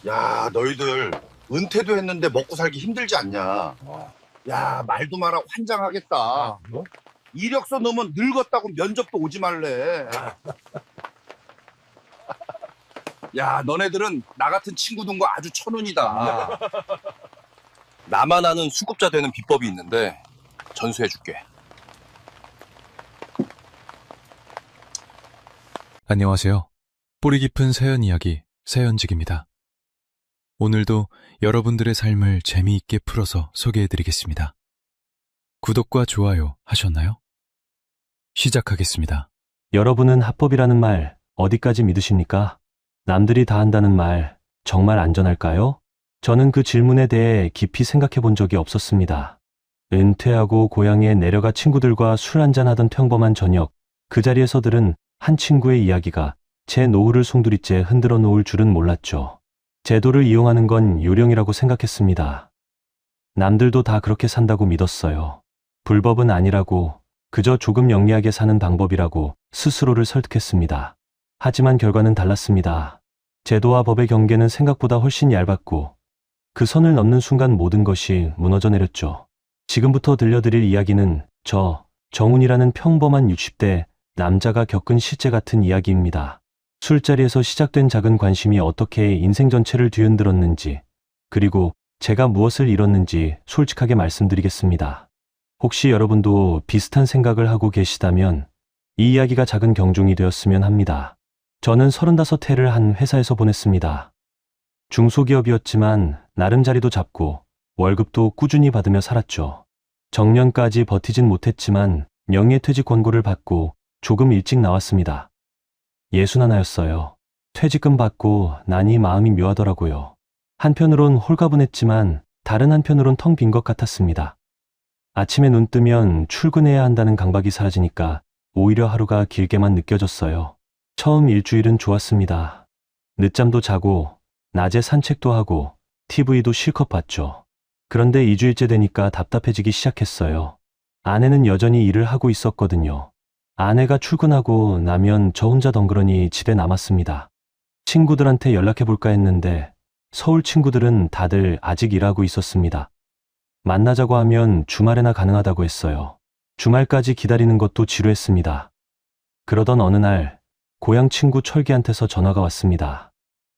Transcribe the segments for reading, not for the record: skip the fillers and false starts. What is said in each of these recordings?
야, 너희들 은퇴도 했는데 먹고 살기 힘들지 않냐? 야, 말도 마라 환장하겠다. 뭐? 이력서 넣으면 늙었다고 면접도 오지 말래. 야, 너네들은 나 같은 친구들과 아주 천운이다. 나만 아는 수급자 되는 비법이 있는데 전수해줄게. 안녕하세요. 뿌리 깊은 세연 이야기, 세연직입니다. 오늘도 여러분들의 삶을 재미있게 풀어서 소개해드리겠습니다. 구독과 좋아요 하셨나요? 시작하겠습니다. 여러분은 합법이라는 말 어디까지 믿으십니까? 남들이 다 한다는 말 정말 안전할까요? 저는 그 질문에 대해 깊이 생각해 본 적이 없었습니다. 은퇴하고 고향에 내려가 친구들과 술 한잔하던 평범한 저녁, 그 자리에서 들은 한 친구의 이야기가 제 노후를 송두리째 흔들어 놓을 줄은 몰랐죠. 제도를 이용하는 건 요령이라고 생각했습니다. 남들도 다 그렇게 산다고 믿었어요. 불법은 아니라고, 그저 조금 영리하게 사는 방법이라고 스스로를 설득했습니다. 하지만 결과는 달랐습니다. 제도와 법의 경계는 생각보다 훨씬 얇았고, 그 선을 넘는 순간 모든 것이 무너져 내렸죠. 지금부터 들려드릴 이야기는 정훈이라는 평범한 60대 남자가 겪은 실제 같은 이야기입니다. 술자리에서 시작된 작은 관심이 어떻게 인생 전체를 뒤흔들었는지, 그리고 제가 무엇을 잃었는지 솔직하게 말씀드리겠습니다. 혹시 여러분도 비슷한 생각을 하고 계시다면 이 이야기가 작은 경종이 되었으면 합니다. 저는 35해를 한 회사에서 보냈습니다. 중소기업이었지만 나름 자리도 잡고 월급도 꾸준히 받으며 살았죠. 정년까지 버티진 못했지만 명예퇴직 권고를 받고 조금 일찍 나왔습니다. 61였어요. 퇴직금 받고 나니 마음이 묘하더라고요. 한편으론 홀가분했지만 다른 한편으론 텅 빈 것 같았습니다. 아침에 눈 뜨면 출근해야 한다는 강박이 사라지니까 오히려 하루가 길게만 느껴졌어요. 처음 일주일은 좋았습니다. 늦잠도 자고 낮에 산책도 하고 TV도 실컷 봤죠. 그런데 2주일째 되니까 답답해지기 시작했어요. 아내는 여전히 일을 하고 있었거든요. 아내가 출근하고 나면 저 혼자 덩그러니 집에 남았습니다. 친구들한테 연락해볼까 했는데 서울 친구들은 다들 아직 일하고 있었습니다. 만나자고 하면 주말에나 가능하다고 했어요. 주말까지 기다리는 것도 지루했습니다. 그러던 어느 날 고향 친구 철기한테서 전화가 왔습니다.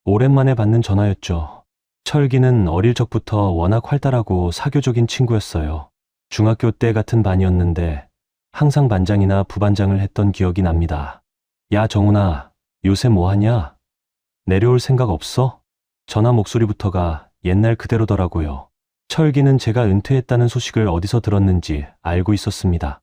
오랜만에 받는 전화였죠. 철기는 어릴 적부터 워낙 활달하고 사교적인 친구였어요. 중학교 때 같은 반이었는데 항상 반장이나 부반장을 했던 기억이 납니다. 야, 정훈아, 요새 뭐 하냐? 내려올 생각 없어? 전화 목소리부터가 옛날 그대로더라고요. 철기는 제가 은퇴했다는 소식을 어디서 들었는지 알고 있었습니다.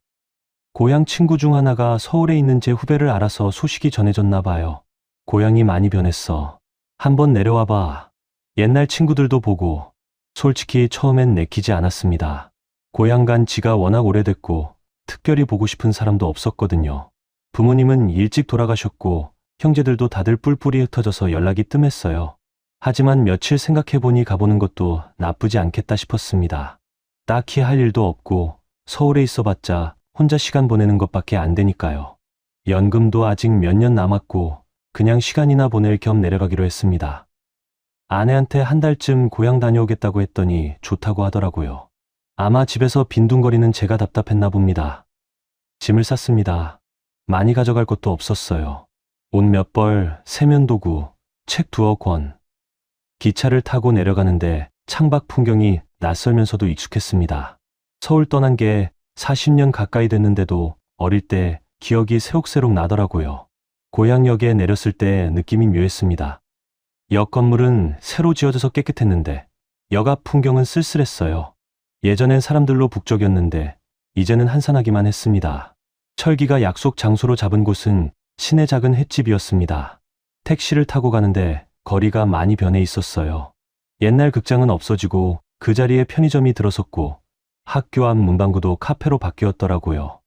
고향 친구 중 하나가 서울에 있는 제 후배를 알아서 소식이 전해졌나 봐요. 고향이 많이 변했어. 한번 내려와 봐. 옛날 친구들도 보고. 솔직히 처음엔 내키지 않았습니다. 고향 간 지가 워낙 오래됐고 특별히 보고 싶은 사람도 없었거든요. 부모님은 일찍 돌아가셨고 형제들도 다들 뿔뿔이 흩어져서 연락이 뜸했어요. 하지만 며칠 생각해보니 가보는 것도 나쁘지 않겠다 싶었습니다. 딱히 할 일도 없고 서울에 있어봤자 혼자 시간 보내는 것밖에 안 되니까요. 연금도 아직 몇 년 남았고 그냥 시간이나 보낼 겸 내려가기로 했습니다. 아내한테 한 달쯤 고향 다녀오겠다고 했더니 좋다고 하더라고요. 아마 집에서 빈둥거리는 제가 답답했나 봅니다. 짐을 쌌습니다. 많이 가져갈 것도 없었어요. 옷 몇 벌, 세면도구, 책 두어 권. 기차를 타고 내려가는데 창밖 풍경이 낯설면서도 익숙했습니다. 서울 떠난 게 40년 가까이 됐는데도 어릴 때 기억이 새록새록 나더라고요. 고향역에 내렸을 때 느낌이 묘했습니다. 역 건물은 새로 지어져서 깨끗했는데 역 앞 풍경은 쓸쓸했어요. 예전엔 사람들로 북적였는데 이제는 한산하기만 했습니다. 철기가 약속 장소로 잡은 곳은 시내 작은 횟집이었습니다. 택시를 타고 가는데 거리가 많이 변해 있었어요. 옛날 극장은 없어지고 그 자리에 편의점이 들어섰고 학교 앞 문방구도 카페로 바뀌었더라고요.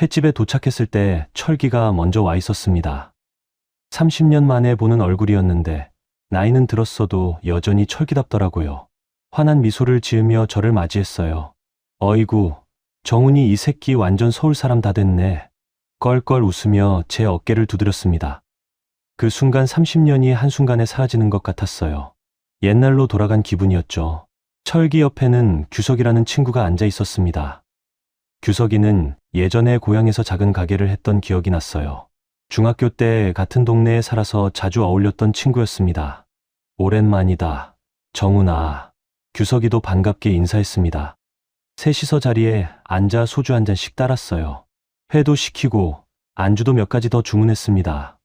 횟집에 도착했을 때 철기가 먼저 와 있었습니다. 30년 만에 보는 얼굴이었는데 나이는 들었어도 여전히 철기답더라고요. 환한 미소를 지으며 저를 맞이했어요. 어이구, 정훈이 이 새끼 완전 서울 사람 다 됐네. 껄껄 웃으며 제 어깨를 두드렸습니다. 그 순간 30년이 한순간에 사라지는 것 같았어요. 옛날로 돌아간 기분이었죠. 철기 옆에는 규석이라는 친구가 앉아 있었습니다. 규석이는 예전에 고향에서 작은 가게를 했던 기억이 났어요. 중학교 때 같은 동네에 살아서 자주 어울렸던 친구였습니다. 오랜만이다. 정훈아. 규석이도 반갑게 인사했습니다. 셋이서 자리에 앉아 소주 한 잔씩 따랐어요. 회도 시키고 안주도 몇 가지 더 주문했습니다.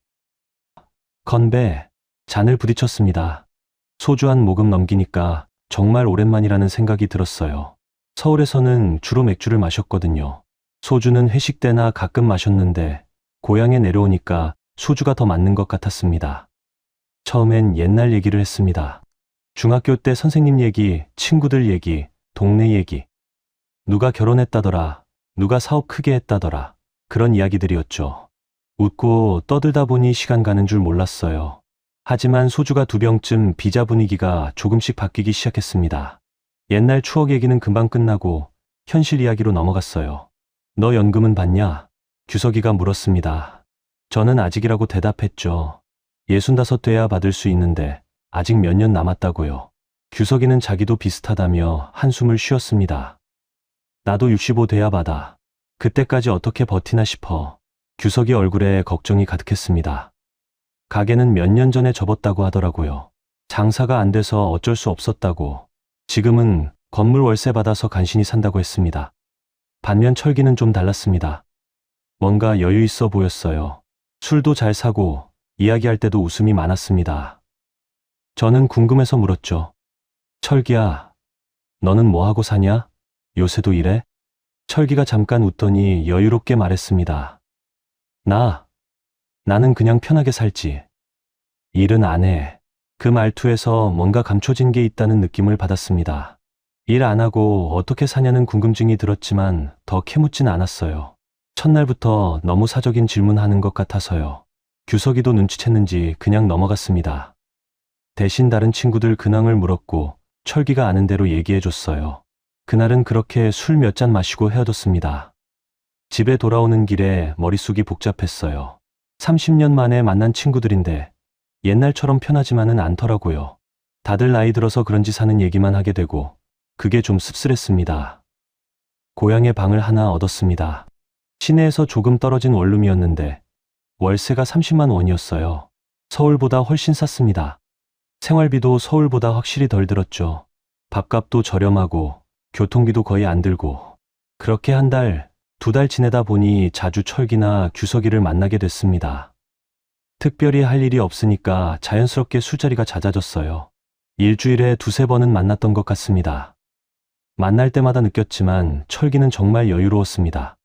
건배, 잔을 부딪혔습니다. 소주 한 모금 넘기니까 정말 오랜만이라는 생각이 들었어요. 서울에서는 주로 맥주를 마셨거든요. 소주는 회식 때나 가끔 마셨는데 고향에 내려오니까 소주가 더 맞는 것 같았습니다. 처음엔 옛날 얘기를 했습니다. 중학교 때 선생님 얘기, 친구들 얘기, 동네 얘기. 누가 결혼했다더라, 누가 사업 크게 했다더라. 그런 이야기들이었죠. 웃고 떠들다 보니 시간 가는 줄 몰랐어요. 하지만 소주가 2병쯤 비자 분위기가 조금씩 바뀌기 시작했습니다. 옛날 추억 얘기는 금방 끝나고 현실 이야기로 넘어갔어요. 너 연금은 받냐? 규석이가 물었습니다. 저는 아직이라고 대답했죠. 65 돼야 받을 수 있는데 아직 몇 년 남았다고요. 규석이는 자기도 비슷하다며 한숨을 쉬었습니다. 나도 65 돼야 받아. 그때까지 어떻게 버티나 싶어. 규석이 얼굴에 걱정이 가득했습니다. 가게는 몇 년 전에 접었다고 하더라고요. 장사가 안 돼서 어쩔 수 없었다고. 지금은 건물 월세 받아서 간신히 산다고 했습니다. 반면 철기는 좀 달랐습니다. 뭔가 여유 있어 보였어요. 술도 잘 사고 이야기할 때도 웃음이 많았습니다. 저는 궁금해서 물었죠. 철기야, 너는 뭐 하고 사냐? 요새도 이래? 철기가 잠깐 웃더니 여유롭게 말했습니다. 나는 그냥 편하게 살지. 일은 안 해. 그 말투에서 뭔가 감춰진 게 있다는 느낌을 받았습니다. 일 안 하고 어떻게 사냐는 궁금증이 들었지만 더 캐묻진 않았어요. 첫날부터 너무 사적인 질문하는 것 같아서요. 규석이도 눈치챘는지 그냥 넘어갔습니다. 대신 다른 친구들 근황을 물었고 철기가 아는 대로 얘기해줬어요. 그날은 그렇게 술 몇 잔 마시고 헤어졌습니다. 집에 돌아오는 길에 머릿속이 복잡했어요. 30년 만에 만난 친구들인데 옛날처럼 편하지만은 않더라고요. 다들 나이 들어서 그런지 사는 얘기만 하게 되고 그게 좀 씁쓸했습니다. 고향에 방을 하나 얻었습니다. 시내에서 조금 떨어진 원룸이었는데 월세가 30만 원이었어요. 서울보다 훨씬 쌌습니다. 생활비도 서울보다 확실히 덜 들었죠. 밥값도 저렴하고 교통비도 거의 안 들고 그렇게 한 달, 2달 지내다 보니 자주 철기나 규석이를 만나게 됐습니다. 특별히 할 일이 없으니까 자연스럽게 술자리가 잦아졌어요. 일주일에 2~3번은 만났던 것 같습니다. 만날 때마다 느꼈지만 철기는 정말 여유로웠습니다.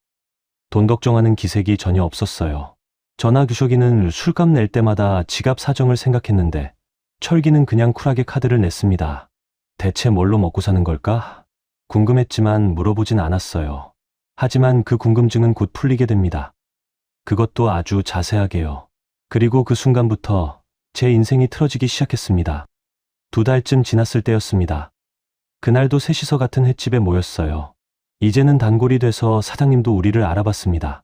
돈 걱정하는 기색이 전혀 없었어요. 저나 규석이는 술값 낼 때마다 지갑 사정을 생각했는데 철기는 그냥 쿨하게 카드를 냈습니다. 대체 뭘로 먹고 사는 걸까? 궁금했지만 물어보진 않았어요. 하지만 그 궁금증은 곧 풀리게 됩니다. 그것도 아주 자세하게요. 그리고 그 순간부터 제 인생이 틀어지기 시작했습니다. 2달쯤 지났을 때였습니다. 그날도 셋이서 같은 횟집에 모였어요. 이제는 단골이 돼서 사장님도 우리를 알아봤습니다.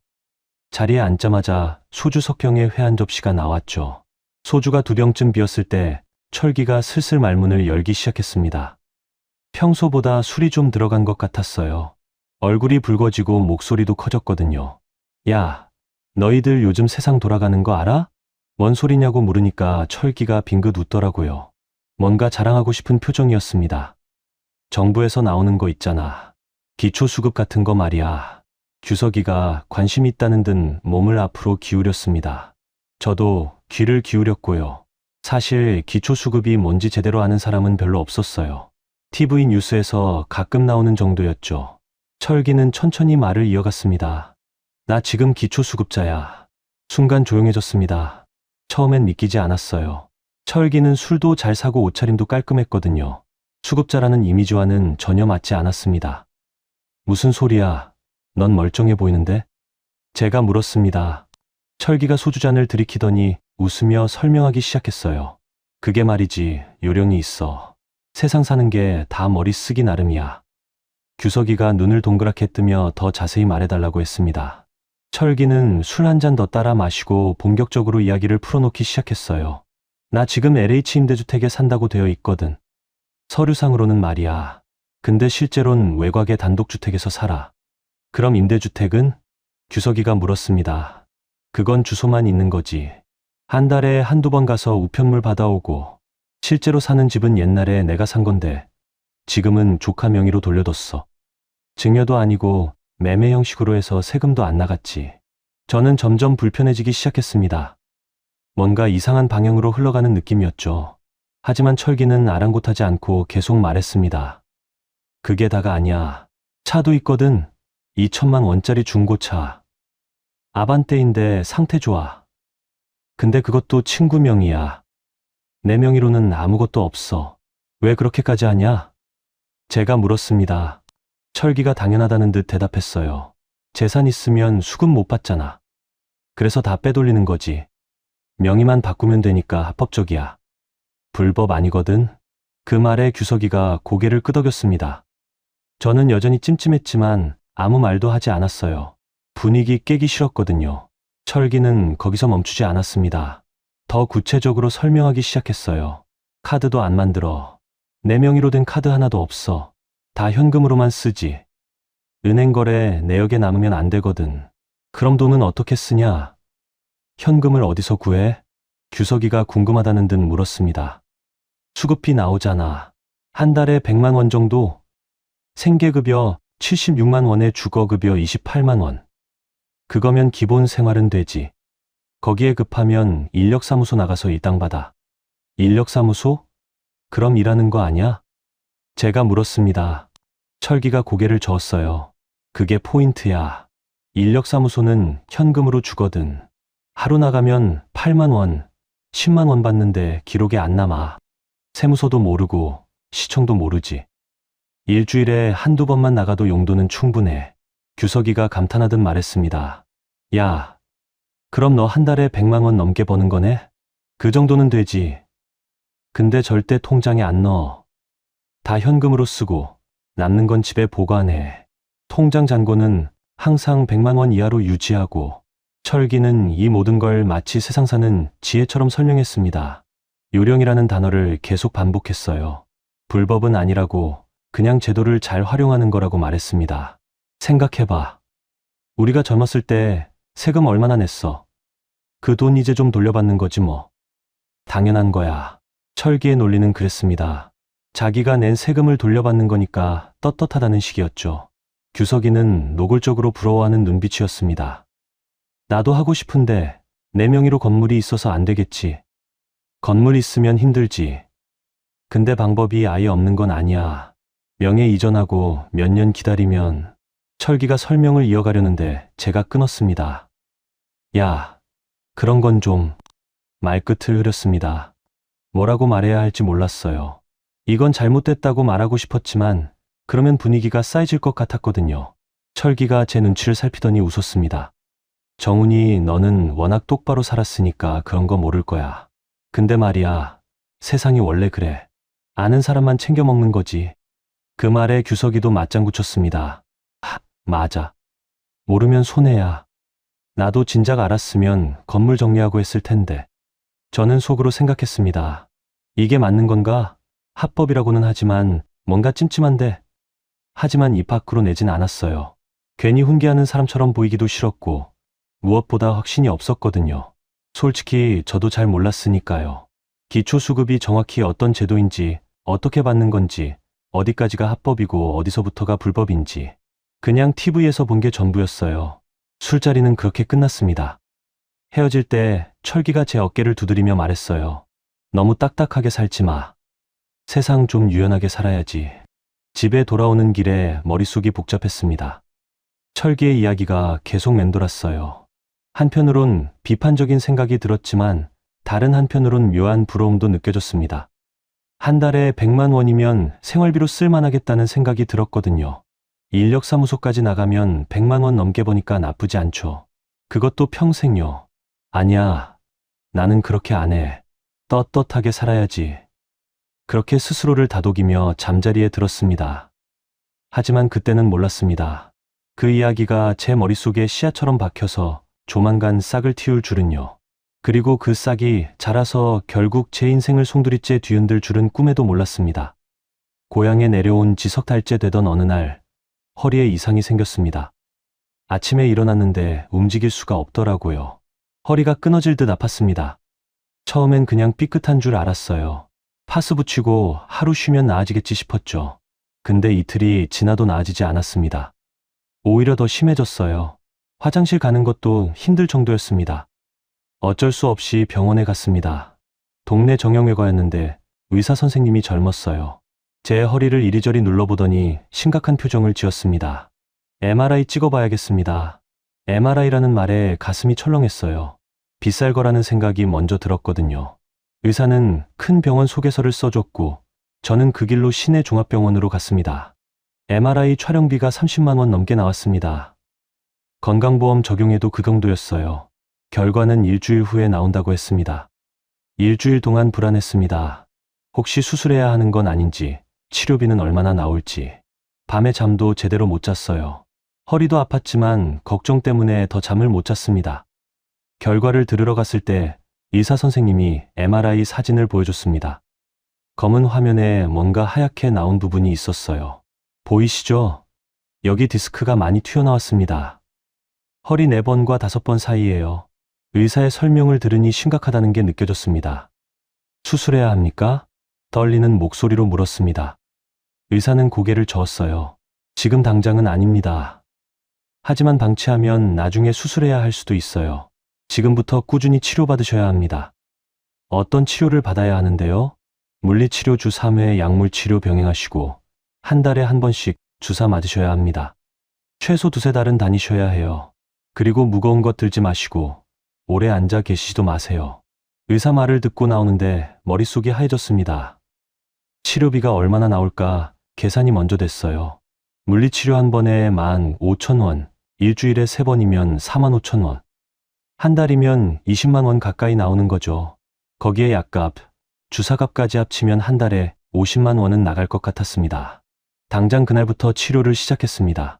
자리에 앉자마자 소주 석경의 회 한 접시가 나왔죠. 소주가 2병쯤 비었을 때 철기가 슬슬 말문을 열기 시작했습니다. 평소보다 술이 좀 들어간 것 같았어요. 얼굴이 붉어지고 목소리도 커졌거든요. 야, 너희들 요즘 세상 돌아가는 거 알아? 뭔 소리냐고 물으니까 철기가 빙긋 웃더라고요. 뭔가 자랑하고 싶은 표정이었습니다. 정부에서 나오는 거 있잖아. 기초수급 같은 거 말이야. 규석이가 관심 있다는 듯 몸을 앞으로 기울였습니다. 저도 귀를 기울였고요. 사실 기초수급이 뭔지 제대로 아는 사람은 별로 없었어요. TV 뉴스에서 가끔 나오는 정도였죠. 철기는 천천히 말을 이어갔습니다. 나 지금 기초수급자야. 순간 조용해졌습니다. 처음엔 믿기지 않았어요. 철기는 술도 잘 사고 옷차림도 깔끔했거든요. 수급자라는 이미지와는 전혀 맞지 않았습니다. 무슨 소리야? 넌 멀쩡해 보이는데? 제가 물었습니다. 철기가 소주잔을 들이키더니 웃으며 설명하기 시작했어요. 그게 말이지, 요령이 있어. 세상 사는 게 다 머리 쓰기 나름이야. 규석이가 눈을 동그랗게 뜨며 더 자세히 말해달라고 했습니다. 철기는 술 한 잔 더 따라 마시고 본격적으로 이야기를 풀어놓기 시작했어요. 나 지금 LH 임대주택에 산다고 되어 있거든. 서류상으로는 말이야. 근데 실제로는 외곽의 단독주택에서 살아. 그럼 임대주택은? 규석이가 물었습니다. 그건 주소만 있는 거지. 한 달에 한두 번 가서 우편물 받아오고, 실제로 사는 집은 옛날에 내가 산 건데 지금은 조카 명의로 돌려뒀어. 증여도 아니고 매매 형식으로 해서 세금도 안 나갔지. 저는 점점 불편해지기 시작했습니다. 뭔가 이상한 방향으로 흘러가는 느낌이었죠. 하지만 철기는 아랑곳하지 않고 계속 말했습니다. 그게 다가 아니야. 차도 있거든. 2천만 원짜리 중고차. 아반떼인데 상태 좋아. 근데 그것도 친구 명의야. 내 명의로는 아무것도 없어. 왜 그렇게까지 하냐? 제가 물었습니다. 철기가 당연하다는 듯 대답했어요. 재산 있으면 수급 못 받잖아. 그래서 다 빼돌리는 거지. 명의만 바꾸면 되니까 합법적이야. 불법 아니거든. 그 말에 규석이가 고개를 끄덕였습니다. 저는 여전히 찜찜했지만 아무 말도 하지 않았어요. 분위기 깨기 싫었거든요. 철기는 거기서 멈추지 않았습니다. 더 구체적으로 설명하기 시작했어요. 카드도 안 만들어. 내 명의로 된 카드 하나도 없어. 다 현금으로만 쓰지. 은행 거래 내역에 남으면 안 되거든. 그럼 돈은 어떻게 쓰냐? 현금을 어디서 구해? 규석이가 궁금하다는 듯 물었습니다. 수급비 나오잖아. 한 달에 100만 원 정도? 생계급여 76만 원에 주거급여 28만 원. 그거면 기본 생활은 되지. 거기에 급하면 인력사무소 나가서 일당 받아. 인력사무소? 그럼 일하는 거 아냐? 제가 물었습니다. 철기가 고개를 저었어요. 그게 포인트야. 인력사무소는 현금으로 주거든. 하루 나가면 8만 원, 10만 원 받는데 기록에 안 남아. 세무서도 모르고 시청도 모르지. 일주일에 한두 번만 나가도 용도는 충분해. 규석이가 감탄하듯 말했습니다. 야, 그럼 너 한 달에 100만 원 넘게 버는 거네? 그 정도는 되지. 근데 절대 통장에 안 넣어. 다 현금으로 쓰고 남는 건 집에 보관해. 통장 잔고는 항상 100만 원 이하로 유지하고. 철기는 이 모든 걸 마치 세상 사는 지혜처럼 설명했습니다. 요령이라는 단어를 계속 반복했어요. 불법은 아니라고, 그냥 제도를 잘 활용하는 거라고 말했습니다. 생각해봐. 우리가 젊었을 때 세금 얼마나 냈어? 그 돈 이제 좀 돌려받는 거지 뭐. 당연한 거야. 철기의 논리는 그랬습니다. 자기가 낸 세금을 돌려받는 거니까 떳떳하다는 식이었죠. 규석이는 노골적으로 부러워하는 눈빛이었습니다. 나도 하고 싶은데 내 명의로 건물이 있어서 안 되겠지. 건물 있으면 힘들지. 근데 방법이 아예 없는 건 아니야. 명예 이전하고 몇 년 기다리면. 철기가 설명을 이어가려는데 제가 끊었습니다. 야, 그런 건 좀. 말끝을 흐렸습니다. 뭐라고 말해야 할지 몰랐어요. 이건 잘못됐다고 말하고 싶었지만 그러면 분위기가 싸해질 것 같았거든요. 철기가 제 눈치를 살피더니 웃었습니다. 정훈이, 너는 워낙 똑바로 살았으니까 그런 거 모를 거야. 근데 말이야, 세상이 원래 그래. 아는 사람만 챙겨 먹는 거지. 그 말에 규석이도 맞장구 쳤습니다. 맞아. 모르면 손해야. 나도 진작 알았으면 건물 정리하고 했을 텐데. 저는 속으로 생각했습니다. 이게 맞는 건가? 합법이라고는 하지만 뭔가 찜찜한데. 하지만 입 밖으로 내진 않았어요. 괜히 훈계하는 사람처럼 보이기도 싫었고 무엇보다 확신이 없었거든요. 솔직히 저도 잘 몰랐으니까요. 기초수급이 정확히 어떤 제도인지, 어떻게 받는 건지, 어디까지가 합법이고 어디서부터가 불법인지 그냥 TV에서 본 게 전부였어요. 술자리는 그렇게 끝났습니다. 헤어질 때 철기가 제 어깨를 두드리며 말했어요. 너무 딱딱하게 살지 마. 세상 좀 유연하게 살아야지. 집에 돌아오는 길에 머릿속이 복잡했습니다. 철기의 이야기가 계속 맴돌았어요. 한편으론 비판적인 생각이 들었지만 다른 한편으론 묘한 부러움도 느껴졌습니다. 한 달에 100만 원이면 생활비로 쓸만하겠다는 생각이 들었거든요. 인력사무소까지 나가면 100만 원 넘게 버니까 나쁘지 않죠. 그것도 평생요. 아니야, 나는 그렇게 안 해. 떳떳하게 살아야지. 그렇게 스스로를 다독이며 잠자리에 들었습니다. 하지만 그때는 몰랐습니다. 그 이야기가 제 머릿속에 씨앗처럼 박혀서 조만간 싹을 틔울 줄은요. 그리고 그 싹이 자라서 결국 제 인생을 송두리째 뒤흔들 줄은 꿈에도 몰랐습니다. 고향에 내려온 지 석 달째 되던 어느 날 허리에 이상이 생겼습니다. 아침에 일어났는데 움직일 수가 없더라고요. 허리가 끊어질 듯 아팠습니다. 처음엔 그냥 삐끗한 줄 알았어요. 파스 붙이고 하루 쉬면 나아지겠지 싶었죠. 근데 이틀이 지나도 나아지지 않았습니다. 오히려 더 심해졌어요. 화장실 가는 것도 힘들 정도였습니다. 어쩔 수 없이 병원에 갔습니다. 동네 정형외과였는데 의사 선생님이 젊었어요. 제 허리를 이리저리 눌러보더니 심각한 표정을 지었습니다. MRI 찍어봐야겠습니다. MRI라는 말에 가슴이 철렁했어요. 비쌀 거라는 생각이 먼저 들었거든요. 의사는 큰 병원 소개서를 써줬고 저는 그 길로 시내 종합병원으로 갔습니다. MRI 촬영비가 30만 원 넘게 나왔습니다. 건강보험 적용해도 그 정도였어요. 결과는 일주일 후에 나온다고 했습니다. 일주일 동안 불안했습니다. 혹시 수술해야 하는 건 아닌지, 치료비는 얼마나 나올지. 밤에 잠도 제대로 못 잤어요. 허리도 아팠지만 걱정 때문에 더 잠을 못 잤습니다. 결과를 들으러 갔을 때 의사 선생님이 MRI 사진을 보여줬습니다. 검은 화면에 뭔가 하얗게 나온 부분이 있었어요. 보이시죠? 여기 디스크가 많이 튀어나왔습니다. 허리 4번과 5번 사이예요. 의사의 설명을 들으니 심각하다는 게 느껴졌습니다. 수술해야 합니까? 떨리는 목소리로 물었습니다. 의사는 고개를 저었어요. 지금 당장은 아닙니다. 하지만 방치하면 나중에 수술해야 할 수도 있어요. 지금부터 꾸준히 치료받으셔야 합니다. 어떤 치료를 받아야 하는데요? 물리치료 주 3회 약물치료 병행하시고 한 달에 한 번씩 주사 맞으셔야 합니다. 최소 2~3달은 다니셔야 해요. 그리고 무거운 것 들지 마시고 오래 앉아 계시지도 마세요. 의사 말을 듣고 나오는데 머릿속이 하얘졌습니다. 치료비가 얼마나 나올까 계산이 먼저 됐어요. 물리치료 한 번에 15,000원, 일주일에 3번이면 45,000원. 한 달이면 20만 원 가까이 나오는 거죠. 거기에 약값, 주사값까지 합치면 한 달에 50만 원은 나갈 것 같았습니다. 당장 그날부터 치료를 시작했습니다.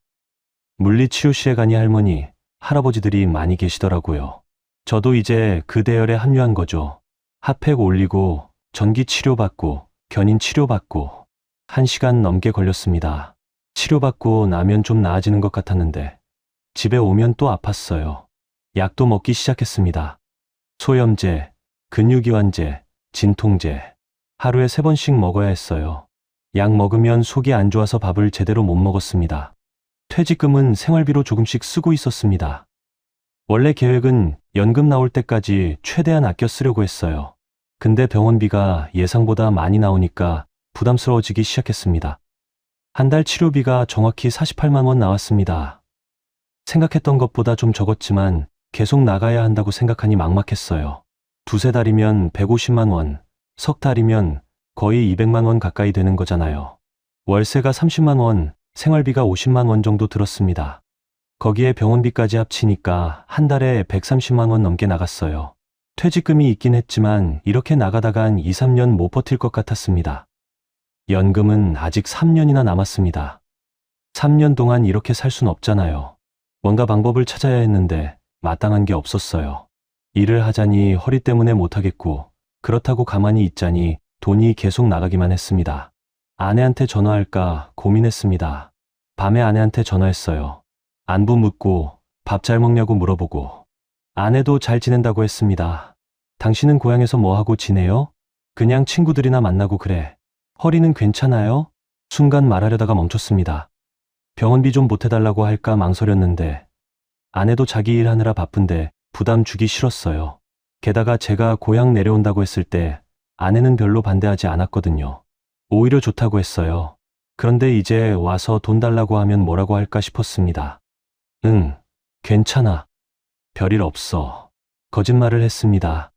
물리치료실에 가니 할머니, 할아버지들이 많이 계시더라고요. 저도 이제 그 대열에 합류한 거죠. 핫팩 올리고 전기 치료받고 견인 치료받고 1시간 넘게 걸렸습니다. 치료받고 나면 좀 나아지는 것 같았는데 집에 오면 또 아팠어요. 약도 먹기 시작했습니다. 소염제, 근육이완제, 진통제. 하루에 3번씩 먹어야 했어요. 약 먹으면 속이 안 좋아서 밥을 제대로 못 먹었습니다. 퇴직금은 생활비로 조금씩 쓰고 있었습니다. 원래 계획은 연금 나올 때까지 최대한 아껴 쓰려고 했어요. 근데 병원비가 예상보다 많이 나오니까 부담스러워지기 시작했습니다. 한 달 치료비가 정확히 48만 원 나왔습니다. 생각했던 것보다 좀 적었지만 계속 나가야 한다고 생각하니 막막했어요. 2~3달이면 150만 원, 석 달이면 거의 200만 원 가까이 되는 거잖아요. 월세가 30만 원, 생활비가 50만 원 정도 들었습니다. 거기에 병원비까지 합치니까 한 달에 130만 원 넘게 나갔어요. 퇴직금이 있긴 했지만 이렇게 나가다간 2~3년 못 버틸 것 같았습니다. 연금은 아직 3년이나 남았습니다. 3년 동안 이렇게 살 순 없잖아요. 뭔가 방법을 찾아야 했는데 마땅한 게 없었어요. 일을 하자니 허리 때문에 못하겠고 그렇다고 가만히 있자니 돈이 계속 나가기만 했습니다. 아내한테 전화할까 고민했습니다. 밤에 아내한테 전화했어요. 안부 묻고 밥 잘 먹냐고 물어보고 아내도 잘 지낸다고 했습니다. 당신은 고향에서 뭐하고 지내요? 그냥 친구들이나 만나고 그래. 허리는 괜찮아요? 순간 말하려다가 멈췄습니다. 병원비 좀 보태달라고 할까 망설였는데 아내도 자기 일하느라 바쁜데 부담 주기 싫었어요. 게다가 제가 고향 내려온다고 했을 때 아내는 별로 반대하지 않았거든요. 오히려 좋다고 했어요. 그런데 이제 와서 돈 달라고 하면 뭐라고 할까 싶었습니다. 응, 괜찮아. 별일 없어. 거짓말을 했습니다.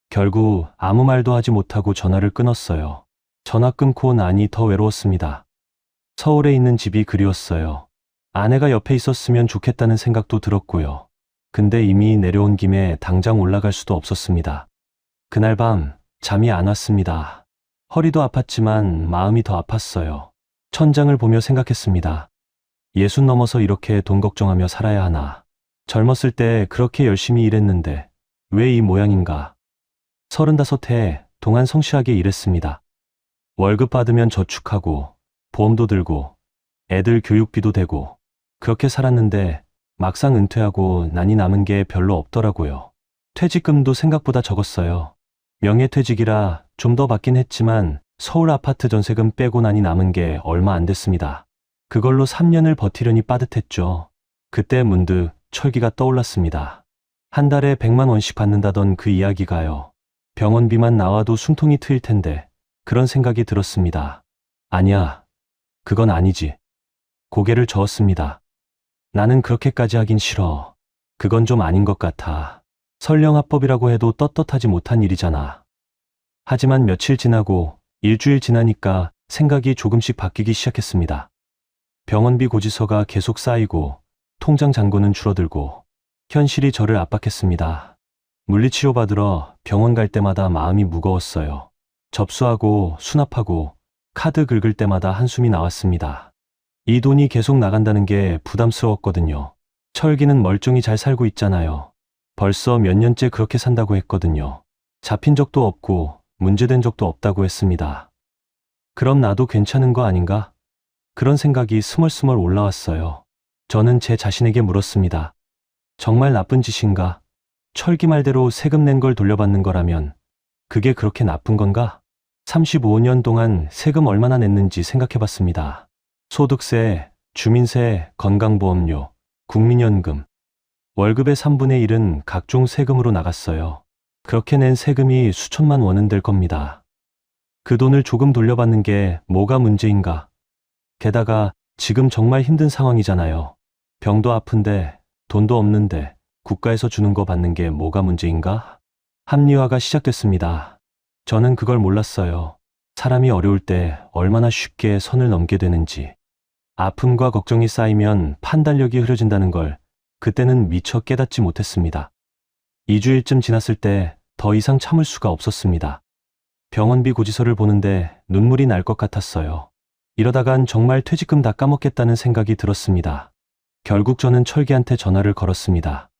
결국 아무 말도 하지 못하고 전화를 끊었어요. 전화 끊고 나니 더 외로웠습니다. 서울에 있는 집이 그리웠어요. 아내가 옆에 있었으면 좋겠다는 생각도 들었고요. 근데 이미 내려온 김에 당장 올라갈 수도 없었습니다. 그날 밤 잠이 안 왔습니다. 허리도 아팠지만 마음이 더 아팠어요. 천장을 보며 생각했습니다. 예순 넘어서 이렇게 돈 걱정하며 살아야 하나. 젊었을 때 그렇게 열심히 일했는데 왜 이 모양인가. 35해 동안 성실하게 일했습니다. 월급 받으면 저축하고 보험도 들고 애들 교육비도 대고 그렇게 살았는데 막상 은퇴하고 난이 남은 게 별로 없더라고요. 퇴직금도 생각보다 적었어요. 명예퇴직이라 좀 더 받긴 했지만 서울 아파트 전세금 빼고 난이 남은 게 얼마 안 됐습니다. 그걸로 3년을 버티려니 빠듯했죠. 그때 문득 철기가 떠올랐습니다. 한 달에 100만 원씩 받는다던 그 이야기가요. 병원비만 나와도 숨통이 트일 텐데 그런 생각이 들었습니다. 아니야, 그건 아니지. 고개를 저었습니다. 나는 그렇게까지 하긴 싫어. 그건 좀 아닌 것 같아. 설령 합법이라고 해도 떳떳하지 못한 일이잖아. 하지만 며칠 지나고 일주일 지나니까 생각이 조금씩 바뀌기 시작했습니다. 병원비 고지서가 계속 쌓이고 통장 잔고는 줄어들고 현실이 저를 압박했습니다. 물리치료 받으러 병원 갈 때마다 마음이 무거웠어요. 접수하고 수납하고 카드 긁을 때마다 한숨이 나왔습니다. 이 돈이 계속 나간다는 게 부담스러웠거든요. 철기는 멀쩡히 잘 살고 있잖아요. 벌써 몇 년째 그렇게 산다고 했거든요. 잡힌 적도 없고 문제된 적도 없다고 했습니다. 그럼 나도 괜찮은 거 아닌가? 그런 생각이 스멀스멀 올라왔어요. 저는 제 자신에게 물었습니다. 정말 나쁜 짓인가? 철기 말대로 세금 낸 걸 돌려받는 거라면 그게 그렇게 나쁜 건가? 35년 동안 세금 얼마나 냈는지 생각해봤습니다. 소득세, 주민세, 건강보험료, 국민연금. 월급의 3분의 1은 각종 세금으로 나갔어요. 그렇게 낸 세금이 수천만 원은 될 겁니다. 그 돈을 조금 돌려받는 게 뭐가 문제인가? 게다가 지금 정말 힘든 상황이잖아요. 병도 아픈데 돈도 없는데 국가에서 주는 거 받는 게 뭐가 문제인가? 합리화가 시작됐습니다. 저는 그걸 몰랐어요. 사람이 어려울 때 얼마나 쉽게 선을 넘게 되는지. 아픔과 걱정이 쌓이면 판단력이 흐려진다는 걸 그때는 미처 깨닫지 못했습니다. 2주일쯤 지났을 때 더 이상 참을 수가 없었습니다. 병원비 고지서를 보는데 눈물이 날 것 같았어요. 이러다간 정말 퇴직금 다 까먹겠다는 생각이 들었습니다. 결국 저는 철기한테 전화를 걸었습니다.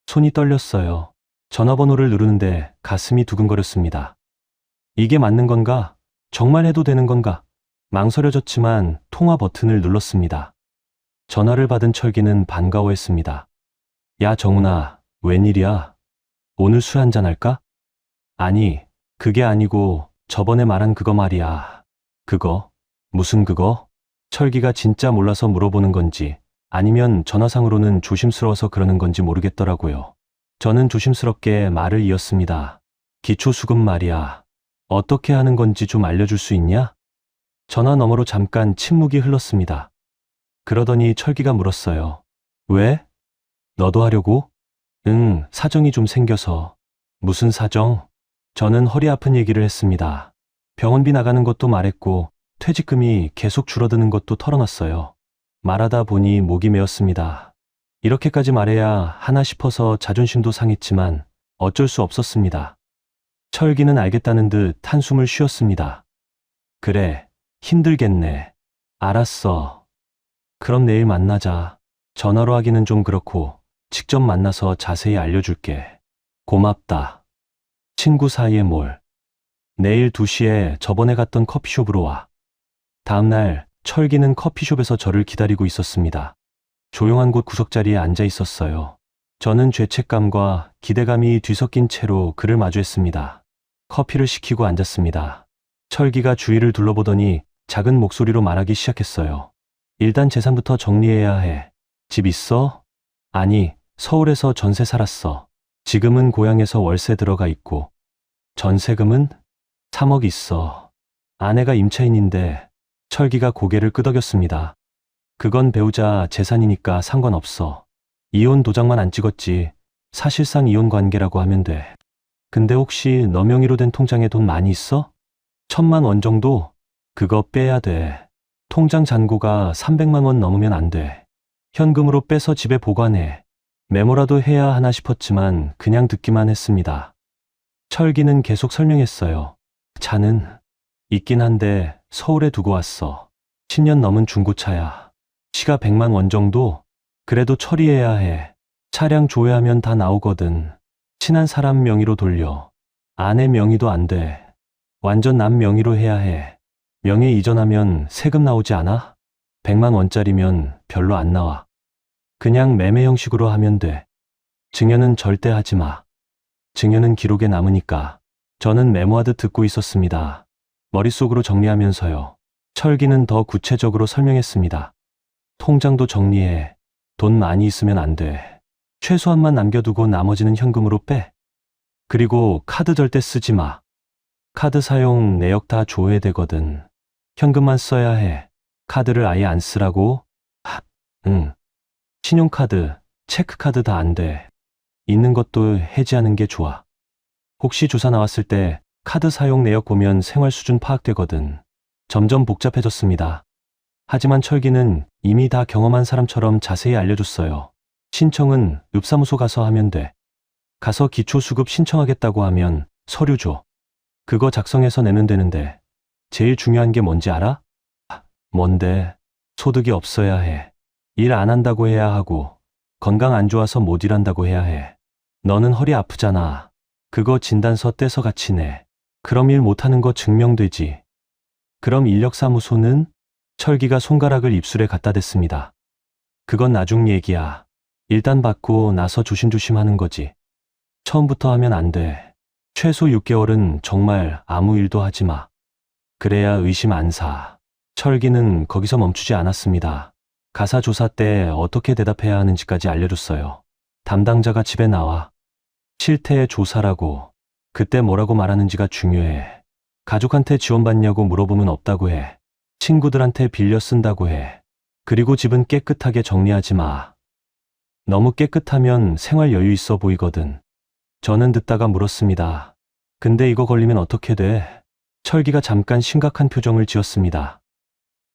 손이 떨렸어요. 전화번호를 누르는데 가슴이 두근거렸습니다. 이게 맞는 건가? 정말 해도 되는 건가? 망설여졌지만 통화 버튼을 눌렀습니다. 전화를 받은 철기는 반가워했습니다. 야, 정훈아, 웬일이야? 오늘 술 한잔 할까? 아니, 그게 아니고 저번에 말한 그거 말이야. 그거? 무슨 그거? 철기가 진짜 몰라서 물어보는 건지 아니면 전화상으로는 조심스러워서 그러는 건지 모르겠더라고요. 저는 조심스럽게 말을 이었습니다. 기초수급 말이야. 어떻게 하는 건지 좀 알려줄 수 있냐? 전화 너머로 잠깐 침묵이 흘렀습니다. 그러더니 철기가 물었어요. 왜? 너도 하려고? 응, 사정이 좀 생겨서. 무슨 사정? 저는 허리 아픈 얘기를 했습니다. 병원비 나가는 것도 말했고 퇴직금이 계속 줄어드는 것도 털어놨어요. 말하다 보니 목이 메었습니다. 이렇게까지 말해야 하나 싶어서 자존심도 상했지만 어쩔 수 없었습니다. 철기는 알겠다는 듯 한숨을 쉬었습니다. 그래, 힘들겠네. 알았어. 그럼 내일 만나자. 전화로 하기는 좀 그렇고 직접 만나서 자세히 알려줄게. 고맙다. 친구 사이의 뭘. 내일 2시에 저번에 갔던 커피숍으로 와. 다음날 철기는 커피숍에서 저를 기다리고 있었습니다. 조용한 곳 구석자리에 앉아 있었어요. 저는 죄책감과 기대감이 뒤섞인 채로 그를 마주했습니다. 커피를 시키고 앉았습니다. 철기가 주위를 둘러보더니 작은 목소리로 말하기 시작했어요. 일단 재산부터 정리해야 해. 집 있어? 아니, 서울에서 전세 살았어. 지금은 고향에서 월세 들어가 있고. 전세금은? 3억 있어. 아내가 임차인인데. 철기가 고개를 끄덕였습니다. 그건 배우자 재산이니까 상관없어. 이혼 도장만 안 찍었지. 사실상 이혼 관계라고 하면 돼. 근데 혹시 너 명의로 된 통장에 돈 많이 있어? 1,000만 원 정도? 그거 빼야 돼. 통장 잔고가 300만 원 넘으면 안 돼. 현금으로 빼서 집에 보관해. 메모라도 해야 하나 싶었지만 그냥 듣기만 했습니다. 철기는 계속 설명했어요. 차는 있긴 한데 서울에 두고 왔어. 10년 넘은 중고차야. 시가 100만 원 정도? 그래도 처리해야 해. 차량 조회하면 다 나오거든. 친한 사람 명의로 돌려. 아내 명의도 안 돼. 완전 남 명의로 해야 해. 명예 이전하면 세금 나오지 않아? 100만 원짜리면 별로 안 나와. 그냥 매매 형식으로 하면 돼. 증여는 절대 하지 마. 증여는 기록에 남으니까. 저는 메모하듯 듣고 있었습니다. 머릿속으로 정리하면서요. 철기는 더 구체적으로 설명했습니다. 통장도 정리해. 돈 많이 있으면 안 돼. 최소한만 남겨두고 나머지는 현금으로 빼. 그리고 카드 절대 쓰지 마. 카드 사용 내역 다 조회되거든. 현금만 써야 해. 카드를 아예 안 쓰라고? 응. 신용카드, 체크카드 다 안 돼. 있는 것도 해지하는 게 좋아. 혹시 조사 나왔을 때 카드 사용 내역 보면 생활 수준 파악되거든. 점점 복잡해졌습니다. 하지만 철기는 이미 다 경험한 사람처럼 자세히 알려줬어요. 신청은 읍사무소 가서 하면 돼. 가서 기초수급 신청하겠다고 하면 서류 줘. 그거 작성해서 내면 되는데 제일 중요한 게 뭔지 알아? 뭔데? 소득이 없어야 해. 일 안 한다고 해야 하고 건강 안 좋아서 못 일한다고 해야 해. 너는 허리 아프잖아. 그거 진단서 떼서 같이 내. 그럼 일 못하는 거 증명되지. 그럼 인력사무소는? 철기가 손가락을 입술에 갖다 댔습니다. 그건 나중 얘기야. 일단 받고 나서 조심조심 하는 거지. 처음부터 하면 안 돼. 최소 6개월은 정말 아무 일도 하지 마. 그래야 의심 안 사. 철기는 거기서 멈추지 않았습니다. 가사 조사 때 어떻게 대답해야 하는지까지 알려줬어요. 담당자가 집에 나와. 실태 조사라고. 그때 뭐라고 말하는지가 중요해. 가족한테 지원받냐고 물어보면 없다고 해. 친구들한테 빌려 쓴다고 해. 그리고 집은 깨끗하게 정리하지 마. 너무 깨끗하면 생활 여유 있어 보이거든. 저는 듣다가 물었습니다. 근데 이거 걸리면 어떻게 돼? 철기가 잠깐 심각한 표정을 지었습니다.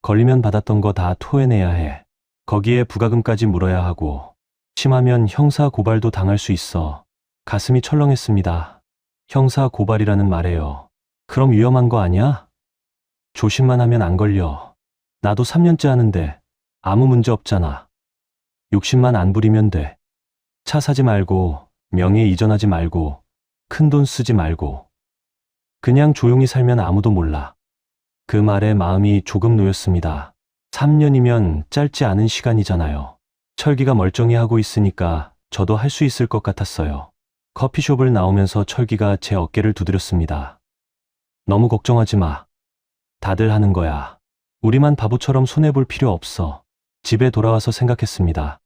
걸리면 받았던 거 다 토해내야 해. 거기에 부가금까지 물어야 하고, 심하면 형사 고발도 당할 수 있어. 가슴이 철렁했습니다. 형사 고발이라는 말에요. 그럼 위험한 거 아니야? 조심만 하면 안 걸려. 나도 3년째 하는데 아무 문제 없잖아. 욕심만 안 부리면 돼. 차 사지 말고, 명예 이전하지 말고, 큰돈 쓰지 말고. 그냥 조용히 살면 아무도 몰라. 그 말에 마음이 조금 놓였습니다. 3년이면 짧지 않은 시간이잖아요. 철기가 멀쩡히 하고 있으니까 저도 할 수 있을 것 같았어요. 커피숍을 나오면서 철기가 제 어깨를 두드렸습니다. 너무 걱정하지 마. 다들 하는 거야. 우리만 바보처럼 손해볼 필요 없어. 집에 돌아와서 생각했습니다.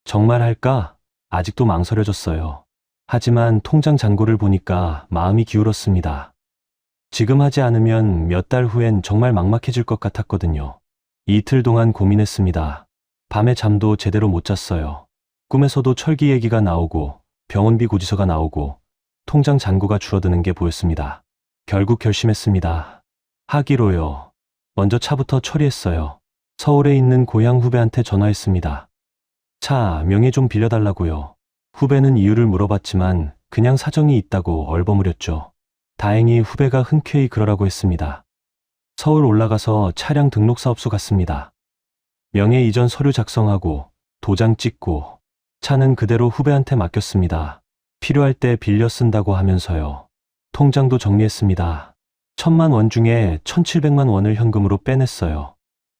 정말 할까? 아직도 망설여졌어요. 하지만 통장 잔고를 보니까 마음이 기울었습니다. 지금 하지 않으면 몇 달 후엔 정말 막막해질 것 같았거든요. 이틀 동안 고민했습니다. 밤에 잠도 제대로 못 잤어요. 꿈에서도 철기 얘기가 나오고 병원비 고지서가 나오고 통장 잔고가 줄어드는 게 보였습니다. 결국 결심했습니다. 하기로요. 먼저 차부터 처리했어요. 서울에 있는 고향 후배한테 전화했습니다. 차 명의 좀 빌려달라고요. 후배는 이유를 물어봤지만 그냥 사정이 있다고 얼버무렸죠. 다행히 후배가 흔쾌히 그러라고 했습니다. 서울 올라가서 차량 등록사업소 갔습니다. 명예 이전 서류 작성하고 도장 찍고 차는 그대로 후배한테 맡겼습니다. 필요할 때 빌려 쓴다고 하면서요. 통장도 정리했습니다. 1,000만 원 중에 1,700만 원을 현금으로 빼냈어요.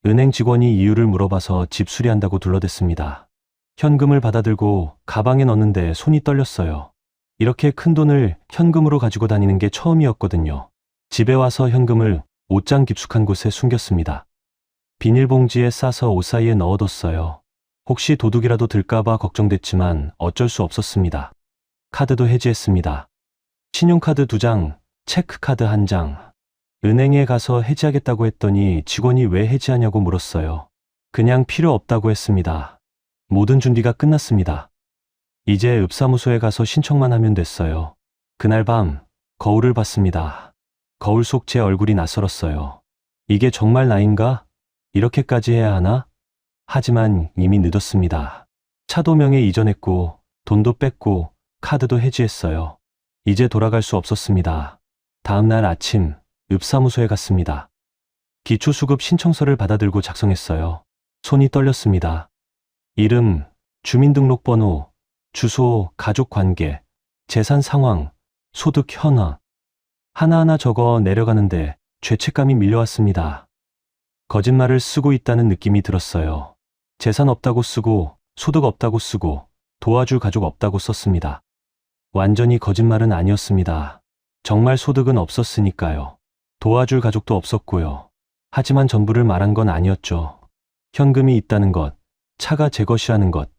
은행 직원이 이유를 물어봐서 집 수리한다고 둘러댔습니다. 현금을 받아들고 가방에 넣는데 손이 떨렸어요. 이렇게 큰 돈을 현금으로 가지고 다니는 게 처음이었거든요. 집에 와서 현금을 옷장 깊숙한 곳에 숨겼습니다. 비닐봉지에 싸서 옷 사이에 넣어뒀어요. 혹시 도둑이라도 들까봐 걱정됐지만 어쩔 수 없었습니다. 카드도 해지했습니다. 신용카드 2장, 체크카드 1장. 은행에 가서 해지하겠다고 했더니 직원이 왜 해지하냐고 물었어요. 그냥 필요 없다고 했습니다. 모든 준비가 끝났습니다. 이제 읍사무소에 가서 신청만 하면 됐어요. 그날 밤 거울을 봤습니다. 거울 속 제 얼굴이 낯설었어요. 이게 정말 나인가? 이렇게까지 해야 하나? 하지만 이미 늦었습니다. 차도 명예 이전했고 돈도 뺐고 카드도 해지했어요. 이제 돌아갈 수 없었습니다. 다음 날 아침 읍사무소에 갔습니다. 기초수급 신청서를 받아들고 작성했어요. 손이 떨렸습니다. 이름, 주민등록번호, 주소, 가족 관계, 재산 상황, 소득 현황. 하나하나 적어 내려가는데 죄책감이 밀려왔습니다. 거짓말을 쓰고 있다는 느낌이 들었어요. 재산 없다고 쓰고, 소득 없다고 쓰고, 도와줄 가족 없다고 썼습니다. 완전히 거짓말은 아니었습니다. 정말 소득은 없었으니까요. 도와줄 가족도 없었고요. 하지만 전부를 말한 건 아니었죠. 현금이 있다는 것, 차가 제 것이라는 것,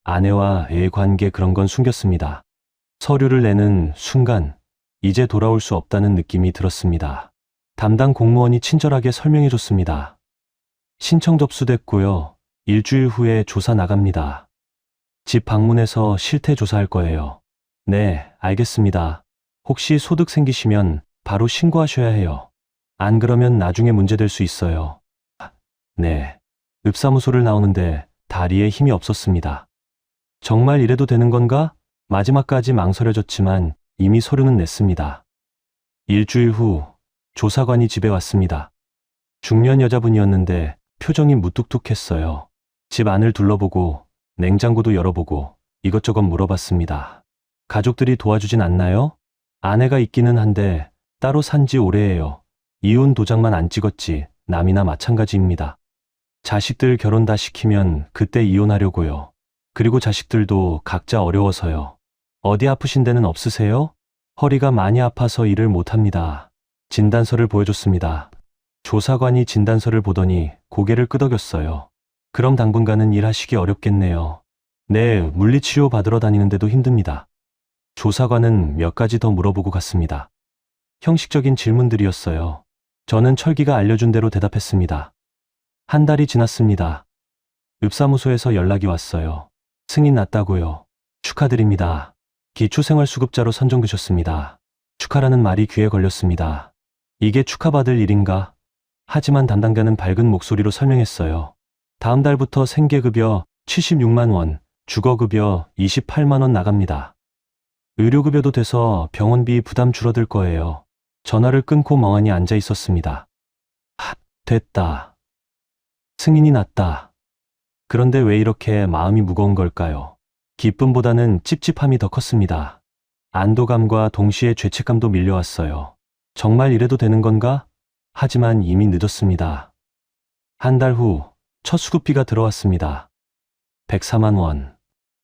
아내와 애의 관계 그런 건 숨겼습니다. 서류를 내는 순간 이제 돌아올 수 없다는 느낌이 들었습니다. 담당 공무원이 친절하게 설명해 줬습니다. 신청 접수됐고요. 일주일 후에 조사 나갑니다. 집 방문해서 실태 조사할 거예요. 네, 알겠습니다. 혹시 소득 생기시면 바로 신고하셔야 해요. 안 그러면 나중에 문제될 수 있어요. 네. 읍사무소를 나오는데 다리에 힘이 없었습니다. 정말 이래도 되는 건가? 마지막까지 망설여졌지만 이미 서류는 냈습니다. 일주일 후 조사관이 집에 왔습니다. 중년 여자분이었는데 표정이 무뚝뚝했어요. 집 안을 둘러보고 냉장고도 열어보고 이것저것 물어봤습니다. 가족들이 도와주진 않나요? 아내가 있기는 한데 따로 산 지 오래예요. 이혼 도장만 안 찍었지 남이나 마찬가지입니다. 자식들 결혼 다 시키면 그때 이혼하려고요. 그리고 자식들도 각자 어려워서요. 어디 아프신 데는 없으세요? 허리가 많이 아파서 일을 못합니다. 진단서를 보여줬습니다. 조사관이 진단서를 보더니 고개를 끄덕였어요. 그럼 당분간은 일하시기 어렵겠네요. 네, 물리치료 받으러 다니는데도 힘듭니다. 조사관은 몇 가지 더 물어보고 갔습니다. 형식적인 질문들이었어요. 저는 철기가 알려준 대로 대답했습니다. 한 달이 지났습니다. 읍사무소에서 연락이 왔어요. 승인 났다고요. 축하드립니다. 기초생활수급자로 선정되셨습니다. 축하라는 말이 귀에 걸렸습니다. 이게 축하받을 일인가? 하지만 담당자는 밝은 목소리로 설명했어요. 다음 달부터 생계급여 76만 원, 주거급여 28만 원 나갑니다. 의료급여도 돼서 병원비 부담 줄어들 거예요. 전화를 끊고 멍하니 앉아 있었습니다. 됐다. 승인이 났다. 그런데 왜 이렇게 마음이 무거운 걸까요? 기쁨보다는 찝찝함이 더 컸습니다. 안도감과 동시에 죄책감도 밀려왔어요. 정말 이래도 되는 건가? 하지만 이미 늦었습니다. 한 달 후 첫 수급비가 들어왔습니다. 104만 원.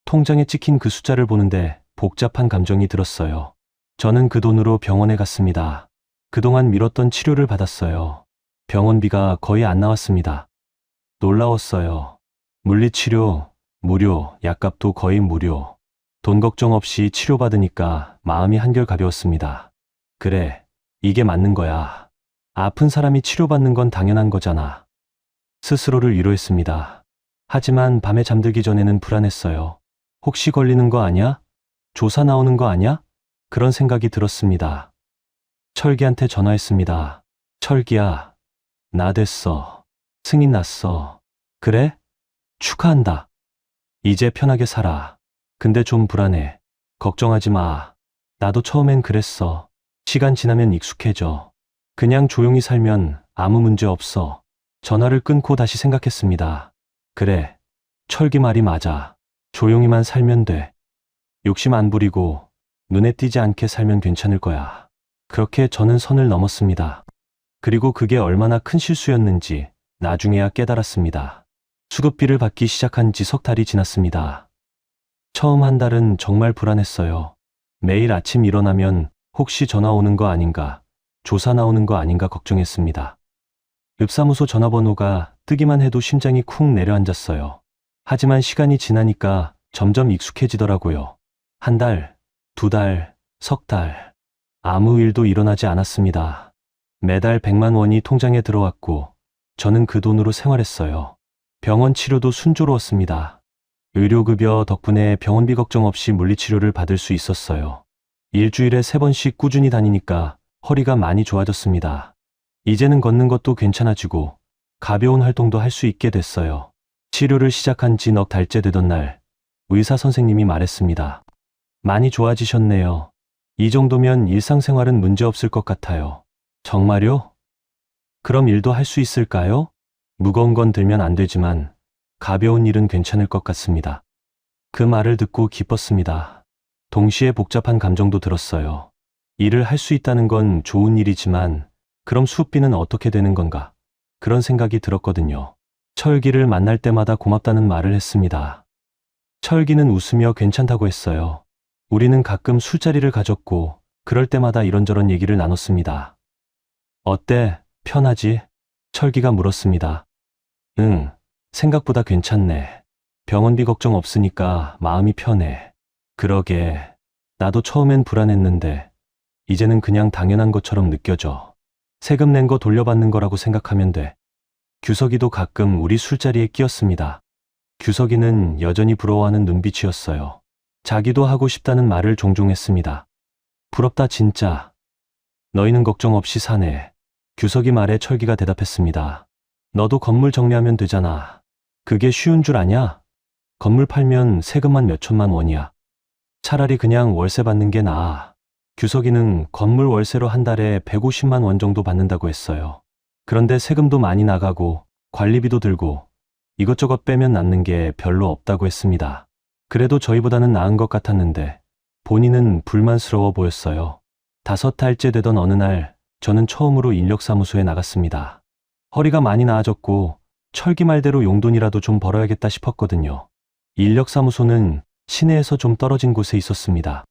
통장에 찍힌 그 숫자를 보는데 복잡한 감정이 들었어요. 저는 그 돈으로 병원에 갔습니다. 그동안 미뤘던 치료를 받았어요. 병원비가 거의 안 나왔습니다. 놀라웠어요. 물리치료, 무료, 약값도 거의 무료. 돈 걱정 없이 치료받으니까 마음이 한결 가벼웠습니다. 그래, 이게 맞는 거야. 아픈 사람이 치료받는 건 당연한 거잖아. 스스로를 위로했습니다. 하지만 밤에 잠들기 전에는 불안했어요. 혹시 걸리는 거 아냐? 조사 나오는 거 아냐? 그런 생각이 들었습니다. 철기한테 전화했습니다. 철기야, 나 됐어. 승인 났어. 그래? 축하한다. 이제 편하게 살아. 근데 좀 불안해. 걱정하지 마. 나도 처음엔 그랬어. 시간 지나면 익숙해져. 그냥 조용히 살면 아무 문제 없어. 전화를 끊고 다시 생각했습니다. 그래, 철기 말이 맞아. 조용히만 살면 돼. 욕심 안 부리고 눈에 띄지 않게 살면 괜찮을 거야. 그렇게 저는 선을 넘었습니다. 그리고 그게 얼마나 큰 실수였는지 나중에야 깨달았습니다. 수급비를 받기 시작한 지 석 달이 지났습니다. 처음 한 달은 정말 불안했어요. 매일 아침 일어나면 혹시 전화 오는 거 아닌가, 조사 나오는 거 아닌가 걱정했습니다. 읍사무소 전화번호가 뜨기만 해도 심장이 쿵 내려앉았어요. 하지만 시간이 지나니까 점점 익숙해지더라고요. 한 달, 두 달, 석 달. 아무 일도 일어나지 않았습니다. 매달 100만 원이 통장에 들어왔고 저는 그 돈으로 생활했어요. 병원 치료도 순조로웠습니다. 의료급여 덕분에 병원비 걱정 없이 물리치료를 받을 수 있었어요. 일주일에 3번씩 꾸준히 다니니까 허리가 많이 좋아졌습니다. 이제는 걷는 것도 괜찮아지고 가벼운 활동도 할 수 있게 됐어요. 치료를 시작한 지 넉 달째 되던 날 의사 선생님이 말했습니다. 많이 좋아지셨네요. 이 정도면 일상생활은 문제없을 것 같아요. 정말요? 그럼 일도 할 수 있을까요? 무거운 건 들면 안 되지만 가벼운 일은 괜찮을 것 같습니다. 그 말을 듣고 기뻤습니다. 동시에 복잡한 감정도 들었어요. 일을 할 수 있다는 건 좋은 일이지만 그럼 수업비는 어떻게 되는 건가? 그런 생각이 들었거든요. 철기를 만날 때마다 고맙다는 말을 했습니다. 철기는 웃으며 괜찮다고 했어요. 우리는 가끔 술자리를 가졌고 그럴 때마다 이런저런 얘기를 나눴습니다. 어때? 편하지? 철기가 물었습니다. 응, 생각보다 괜찮네. 병원비 걱정 없으니까 마음이 편해. 그러게, 나도 처음엔 불안했는데 이제는 그냥 당연한 것처럼 느껴져. 세금 낸 거 돌려받는 거라고 생각하면 돼. 규석이도 가끔 우리 술자리에 끼었습니다. 규석이는 여전히 부러워하는 눈빛이었어요. 자기도 하고 싶다는 말을 종종 했습니다. 부럽다 진짜. 너희는 걱정 없이 사네. 규석이 말에 철기가 대답했습니다. 너도 건물 정리하면 되잖아. 그게 쉬운 줄 아냐? 건물 팔면 세금만 몇 천만 원이야. 차라리 그냥 월세 받는 게 나아. 규석이는 건물 월세로 한 달에 150만 원 정도 받는다고 했어요. 그런데 세금도 많이 나가고 관리비도 들고 이것저것 빼면 남는 게 별로 없다고 했습니다. 그래도 저희보다는 나은 것 같았는데 본인은 불만스러워 보였어요. 5달째 되던 어느 날 저는 처음으로 인력사무소에 나갔습니다. 허리가 많이 나아졌고 철기 말대로 용돈이라도 좀 벌어야겠다 싶었거든요. 인력사무소는 시내에서 좀 떨어진 곳에 있었습니다.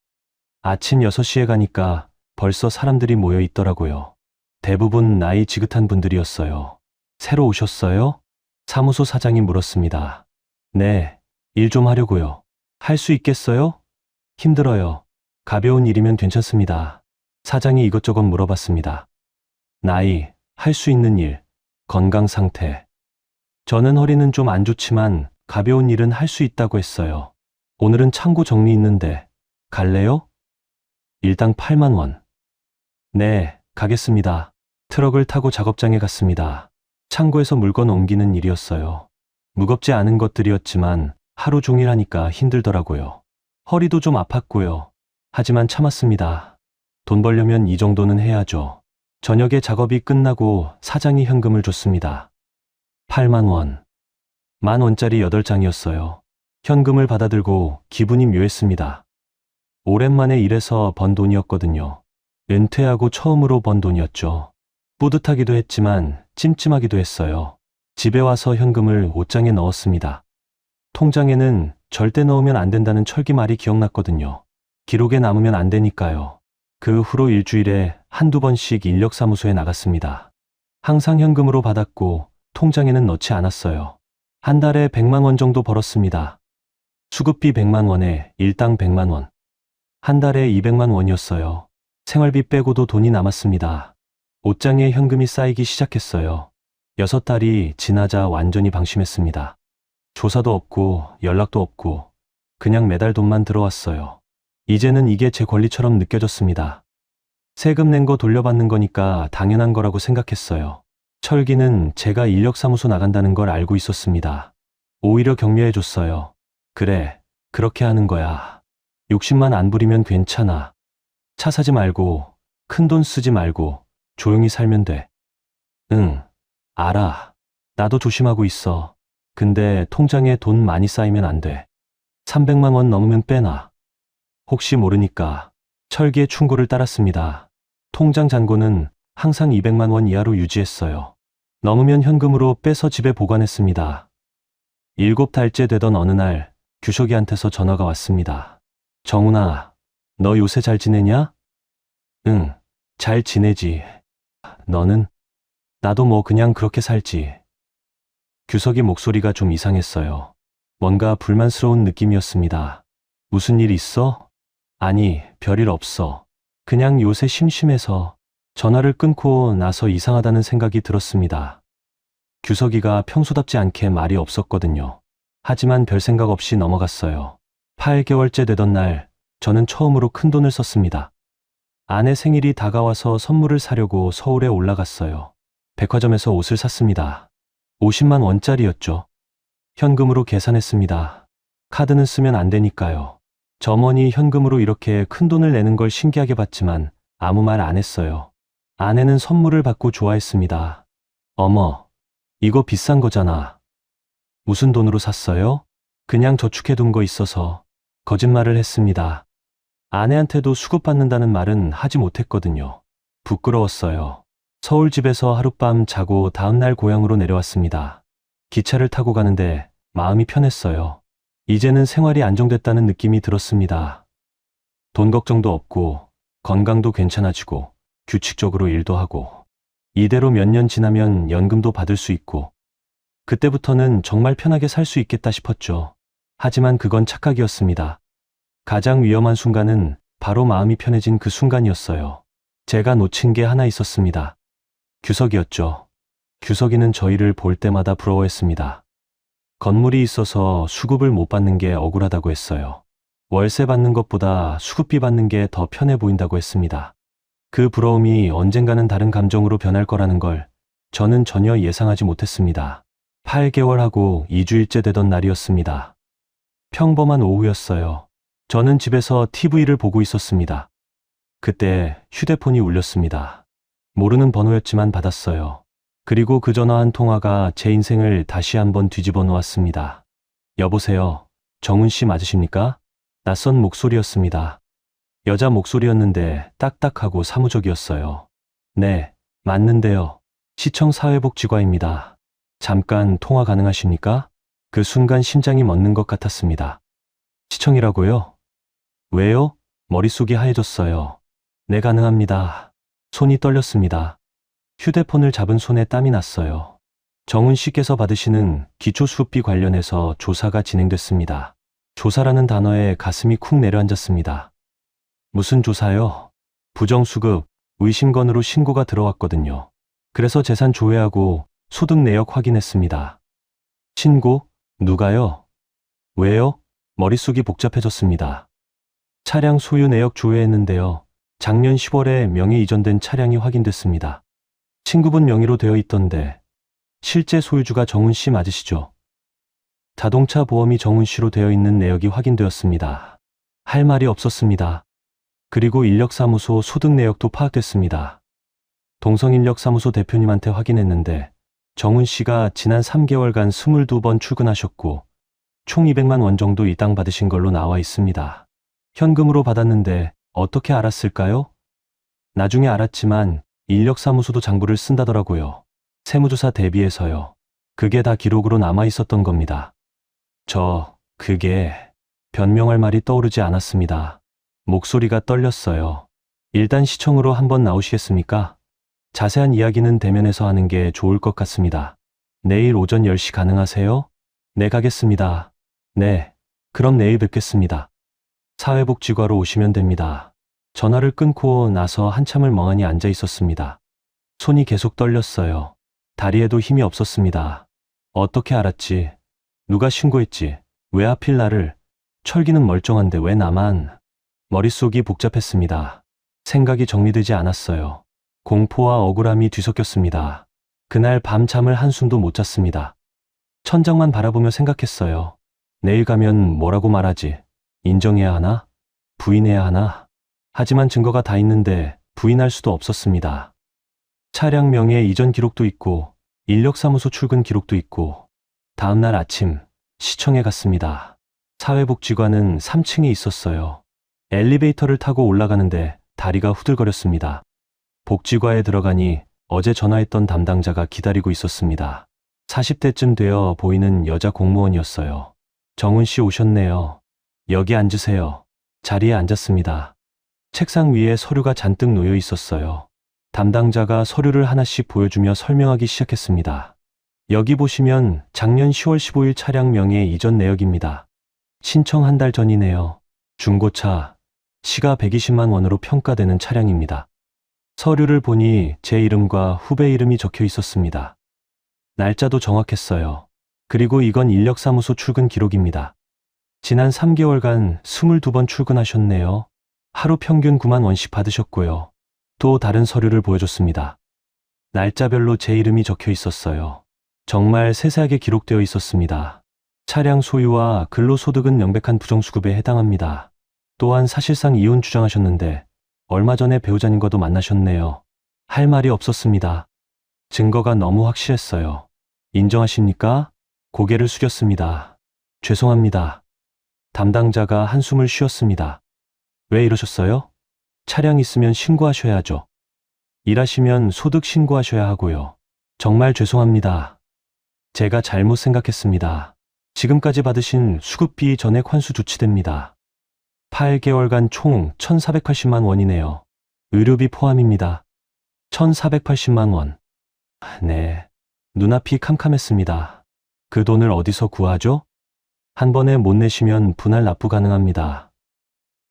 아침 6시에 가니까 벌써 사람들이 모여 있더라고요. 대부분 나이 지긋한 분들이었어요. 새로 오셨어요? 사무소 사장이 물었습니다. 네, 일 좀 하려고요. 할 수 있겠어요? 힘들어요. 가벼운 일이면 괜찮습니다. 사장이 이것저것 물어봤습니다. 나이, 할 수 있는 일, 건강 상태. 저는 허리는 좀 안 좋지만 가벼운 일은 할 수 있다고 했어요. 오늘은 창고 정리 있는데 갈래요? 일당 8만 원. 네, 가겠습니다. 트럭을 타고 작업장에 갔습니다. 창고에서 물건 옮기는 일이었어요. 무겁지 않은 것들이었지만 하루 종일 하니까 힘들더라고요. 허리도 좀 아팠고요. 하지만 참았습니다. 돈 벌려면 이 정도는 해야죠. 저녁에 작업이 끝나고 사장이 현금을 줬습니다. 8만 원. 10,000원짜리 8장이었어요. 현금을 받아들고 기분이 묘했습니다. 오랜만에 일해서 번 돈이었거든요. 은퇴하고 처음으로 번 돈이었죠. 뿌듯하기도 했지만 찜찜하기도 했어요. 집에 와서 현금을 옷장에 넣었습니다. 통장에는 절대 넣으면 안 된다는 철기 말이 기억났거든요. 기록에 남으면 안 되니까요. 그 후로 일주일에 한두 번씩 인력사무소에 나갔습니다. 항상 현금으로 받았고 통장에는 넣지 않았어요. 한 달에 100만 원 정도 벌었습니다. 수급비 100만 원에 일당 100만 원. 한 달에 200만 원이었어요. 생활비 빼고도 돈이 남았습니다. 옷장에 현금이 쌓이기 시작했어요. 6달이 지나자 완전히 방심했습니다. 조사도 없고 연락도 없고 그냥 매달 돈만 들어왔어요. 이제는 이게 제 권리처럼 느껴졌습니다. 세금 낸 거 돌려받는 거니까 당연한 거라고 생각했어요. 철기는 제가 인력사무소 나간다는 걸 알고 있었습니다. 오히려 격려해줬어요. 그래, 그렇게 하는 거야. 욕심만 안 부리면 괜찮아. 차 사지 말고, 큰 돈 쓰지 말고, 조용히 살면 돼. 응, 알아. 나도 조심하고 있어. 근데 통장에 돈 많이 쌓이면 안 돼. 300만 원 넘으면 빼놔. 혹시 모르니까 철기의 충고를 따랐습니다. 통장 잔고는 항상 200만 원 이하로 유지했어요. 넘으면 현금으로 빼서 집에 보관했습니다. 7달째 되던 어느 날 규석이한테서 전화가 왔습니다. 정훈아, 너 요새 잘 지내냐? 응, 잘 지내지. 너는? 나도 뭐 그냥 그렇게 살지. 규석이 목소리가 좀 이상했어요. 뭔가 불만스러운 느낌이었습니다. 무슨 일 있어? 아니, 별일 없어. 그냥 요새 심심해서. 전화를 끊고 나서 이상하다는 생각이 들었습니다. 규석이가 평소답지 않게 말이 없었거든요. 하지만 별 생각 없이 넘어갔어요. 8개월째 되던 날, 저는 처음으로 큰 돈을 썼습니다. 아내 생일이 다가와서 선물을 사려고 서울에 올라갔어요. 백화점에서 옷을 샀습니다. 50만 원짜리였죠. 현금으로 계산했습니다. 카드는 쓰면 안 되니까요. 점원이 현금으로 이렇게 큰 돈을 내는 걸 신기하게 봤지만 아무 말 안 했어요. 아내는 선물을 받고 좋아했습니다. 어머, 이거 비싼 거잖아. 무슨 돈으로 샀어요? 그냥 저축해둔 거 있어서 거짓말을 했습니다. 아내한테도 수급받는다는 말은 하지 못했거든요. 부끄러웠어요. 서울 집에서 하룻밤 자고 다음날 고향으로 내려왔습니다. 기차를 타고 가는데 마음이 편했어요. 이제는 생활이 안정됐다는 느낌이 들었습니다. 돈 걱정도 없고 건강도 괜찮아지고 규칙적으로 일도 하고 이대로 몇 년 지나면 연금도 받을 수 있고 그때부터는 정말 편하게 살 수 있겠다 싶었죠. 하지만 그건 착각이었습니다. 가장 위험한 순간은 바로 마음이 편해진 그 순간이었어요. 제가 놓친 게 하나 있었습니다. 규석이었죠. 규석이는 저희를 볼 때마다 부러워했습니다. 건물이 있어서 수급을 못 받는 게 억울하다고 했어요. 월세 받는 것보다 수급비 받는 게 더 편해 보인다고 했습니다. 그 부러움이 언젠가는 다른 감정으로 변할 거라는 걸 저는 전혀 예상하지 못했습니다. 8개월하고 2주일째 되던 날이었습니다. 평범한 오후였어요. 저는 집에서 TV를 보고 있었습니다. 그때 휴대폰이 울렸습니다. 모르는 번호였지만 받았어요. 그리고 그 전화 한 통화가 제 인생을 다시 한번 뒤집어 놓았습니다. 여보세요. 정훈 씨 맞으십니까? 낯선 목소리였습니다. 여자 목소리였는데 딱딱하고 사무적이었어요. 네, 맞는데요. 시청 사회복지과입니다. 잠깐 통화 가능하십니까? 그 순간 심장이 멎는 것 같았습니다. 시청이라고요? 왜요? 머릿속이 하얘졌어요. 네, 가능합니다. 손이 떨렸습니다. 휴대폰을 잡은 손에 땀이 났어요. 정훈 씨께서 받으시는 기초수급비 관련해서 조사가 진행됐습니다. 조사라는 단어에 가슴이 쿵 내려앉았습니다. 무슨 조사요? 부정수급, 의심건으로 신고가 들어왔거든요. 그래서 재산 조회하고 소득 내역 확인했습니다. 신고? 누가요? 왜요? 머릿속이 복잡해졌습니다. 차량 소유 내역 조회했는데요. 작년 10월에 명의 이전된 차량이 확인됐습니다. 친구분 명의로 되어 있던데 실제 소유주가 정훈 씨 맞으시죠? 자동차 보험이 정훈 씨로 되어 있는 내역이 확인되었습니다. 할 말이 없었습니다. 그리고 인력사무소 소득 내역도 파악됐습니다. 동성인력사무소 대표님한테 확인했는데 정훈 씨가 지난 3개월간 22번 출근하셨고 총 200만 원 정도 일당 받으신 걸로 나와 있습니다. 현금으로 받았는데 어떻게 알았을까요? 나중에 알았지만 인력사무소도 장부를 쓴다더라고요. 세무조사 대비해서요. 그게 다 기록으로 남아 있었던 겁니다. 그게 변명할 말이 떠오르지 않았습니다. 목소리가 떨렸어요. 일단 시청으로 한번 나오시겠습니까? 자세한 이야기는 대면에서 하는 게 좋을 것 같습니다. 내일 오전 10시 가능하세요? 네, 가겠습니다. 네, 그럼 내일 뵙겠습니다. 사회복지과로 오시면 됩니다. 전화를 끊고 나서 한참을 멍하니 앉아 있었습니다. 손이 계속 떨렸어요. 다리에도 힘이 없었습니다. 어떻게 알았지? 누가 신고했지? 왜 하필 나를? 철기는 멀쩡한데 왜 나만? 머릿속이 복잡했습니다. 생각이 정리되지 않았어요. 공포와 억울함이 뒤섞였습니다. 그날 밤 잠을 한숨도 못 잤습니다. 천장만 바라보며 생각했어요. 내일 가면 뭐라고 말하지? 인정해야 하나? 부인해야 하나? 하지만 증거가 다 있는데 부인할 수도 없었습니다. 차량 명의 이전 기록도 있고 인력사무소 출근 기록도 있고 다음날 아침 시청에 갔습니다. 사회복지관은 3층에 있었어요. 엘리베이터를 타고 올라가는데 다리가 후들거렸습니다. 복지과에 들어가니 어제 전화했던 담당자가 기다리고 있었습니다. 40대쯤 되어 보이는 여자 공무원이었어요. 정훈 씨 오셨네요. 여기 앉으세요. 자리에 앉았습니다. 책상 위에 서류가 잔뜩 놓여 있었어요. 담당자가 서류를 하나씩 보여주며 설명하기 시작했습니다. 여기 보시면 작년 10월 15일 차량 명의 이전 내역입니다. 신청 한 달 전이네요. 중고차, 시가 120만 원으로 평가되는 차량입니다. 서류를 보니 제 이름과 후배 이름이 적혀 있었습니다. 날짜도 정확했어요. 그리고 이건 인력사무소 출근 기록입니다. 지난 3개월간 22번 출근하셨네요. 하루 평균 9만 원씩 받으셨고요. 또 다른 서류를 보여줬습니다. 날짜별로 제 이름이 적혀 있었어요. 정말 세세하게 기록되어 있었습니다. 차량 소유와 근로소득은 명백한 부정수급에 해당합니다. 또한 사실상 이혼 주장하셨는데 얼마 전에 배우자님과도 만나셨네요. 할 말이 없었습니다. 증거가 너무 확실했어요. 인정하십니까? 고개를 숙였습니다. 죄송합니다. 담당자가 한숨을 쉬었습니다. 왜 이러셨어요? 차량 있으면 신고하셔야죠. 일하시면 소득 신고하셔야 하고요. 정말 죄송합니다. 제가 잘못 생각했습니다. 지금까지 받으신 수급비 전액 환수 조치됩니다. 8개월간 총 1,480만 원이네요. 의료비 포함입니다. 1,480만 원. 네, 눈앞이 캄캄했습니다. 그 돈을 어디서 구하죠? 한 번에 못 내시면 분할 납부 가능합니다.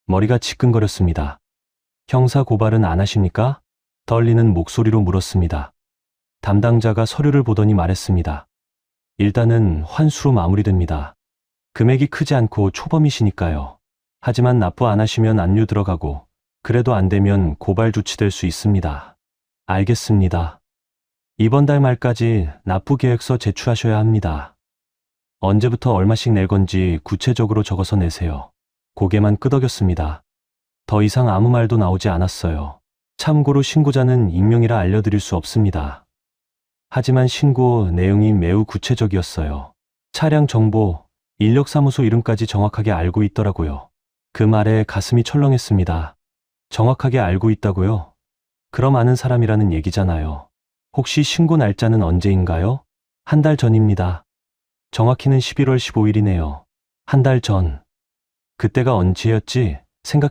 머리가 지끈거렸습니다. 형사 고발은 안 하십니까? 떨리는 목소리로 물었습니다. 담당자가 서류를 보더니 말했습니다. 일단은 환수로 마무리됩니다. 금액이 크지 않고 초범이시니까요. 하지만 납부 안 하시면 압류 들어가고 그래도 안 되면 고발 조치될 수 있습니다. 알겠습니다. 이번 달 말까지 납부 계획서 제출하셔야 합니다. 언제부터 얼마씩 낼 건지 구체적으로 적어서 내세요. 고개만 끄덕였습니다. 더 이상 아무 말도 나오지 않았어요. 참고로 신고자는 익명이라 알려드릴 수 없습니다. 하지만 신고 내용이 매우 구체적이었어요. 차량 정보, 인력사무소 이름까지 정확하게 알고 있더라고요. 그 말에 가슴이 철렁했습니다. 정확하게 알고 있다고요? 그럼 아는 사람이라는 얘기잖아요. 혹시 신고 날짜는 언제인가요? 한 달 전입니다. 정확히는 11월 15일이네요. 한 달 전. 그때가 언제였지?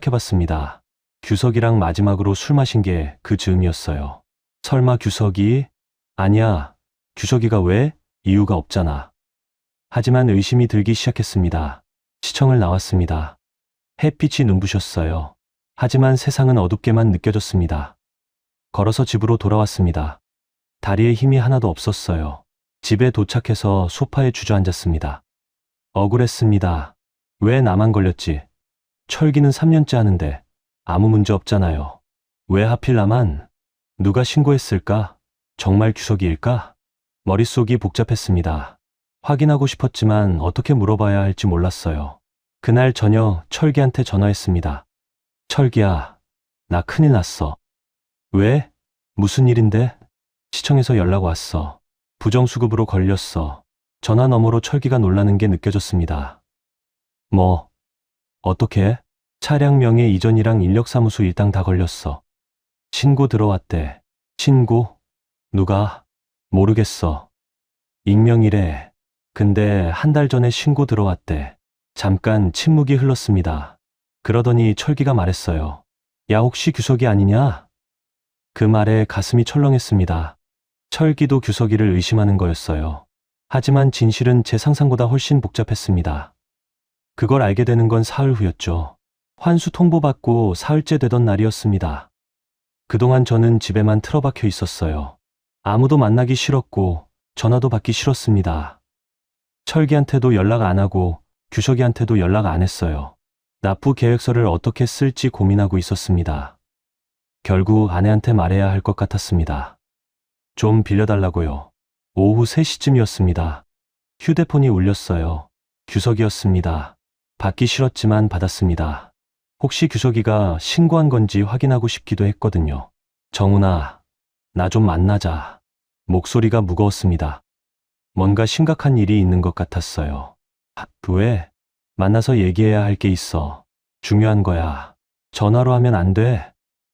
생각해봤습니다. 규석이랑 마지막으로 술 마신 게 그 즈음이었어요. 설마 규석이? 아니야. 규석이가 왜? 이유가 없잖아. 하지만 의심이 들기 시작했습니다. 시청을 나왔습니다. 햇빛이 눈부셨어요. 하지만 세상은 어둡게만 느껴졌습니다. 걸어서 집으로 돌아왔습니다. 다리에 힘이 하나도 없었어요. 집에 도착해서 소파에 주저앉았습니다. 억울했습니다. 왜 나만 걸렸지? 철기는 3년째 하는데 아무 문제 없잖아요. 왜 하필 나만? 누가 신고했을까? 정말 규석이일까? 머릿속이 복잡했습니다. 확인하고 싶었지만 어떻게 물어봐야 할지 몰랐어요. 그날 저녁 철기한테 전화했습니다. 철기야, 나 큰일 났어. 왜? 무슨 일인데? 시청에서 연락 왔어. 부정수급으로 걸렸어. 전화 너머로 철기가 놀라는 게 느껴졌습니다. 뭐? 어떻게? 차량 명의 이전이랑 인력사무소 일당 다 걸렸어. 신고 들어왔대. 신고? 누가? 모르겠어. 익명이래. 근데 한 달 전에 신고 들어왔대. 잠깐 침묵이 흘렀습니다. 그러더니 철기가 말했어요. 야, 혹시 규석이 아니냐? 그 말에 가슴이 철렁했습니다. 철기도 규석이를 의심하는 거였어요. 하지만 진실은 제 상상보다 훨씬 복잡했습니다. 그걸 알게 되는 건 사흘 후였죠. 환수 통보받고 사흘째 되던 날이었습니다. 그동안 저는 집에만 틀어박혀 있었어요. 아무도 만나기 싫었고 전화도 받기 싫었습니다. 철기한테도 연락 안 하고 규석이한테도 연락 안 했어요. 납부 계획서를 어떻게 쓸지 고민하고 있었습니다. 결국 아내한테 말해야 할 것 같았습니다. 좀 빌려달라고요. 오후 3시쯤이었습니다. 휴대폰이 울렸어요. 규석이었습니다. 받기 싫었지만 받았습니다. 혹시 규석이가 신고한 건지 확인하고 싶기도 했거든요. 정훈아, 나 좀 만나자. 목소리가 무거웠습니다. 뭔가 심각한 일이 있는 것 같았어요. 왜? 만나서 얘기해야 할 게 있어. 중요한 거야. 전화로 하면 안 돼?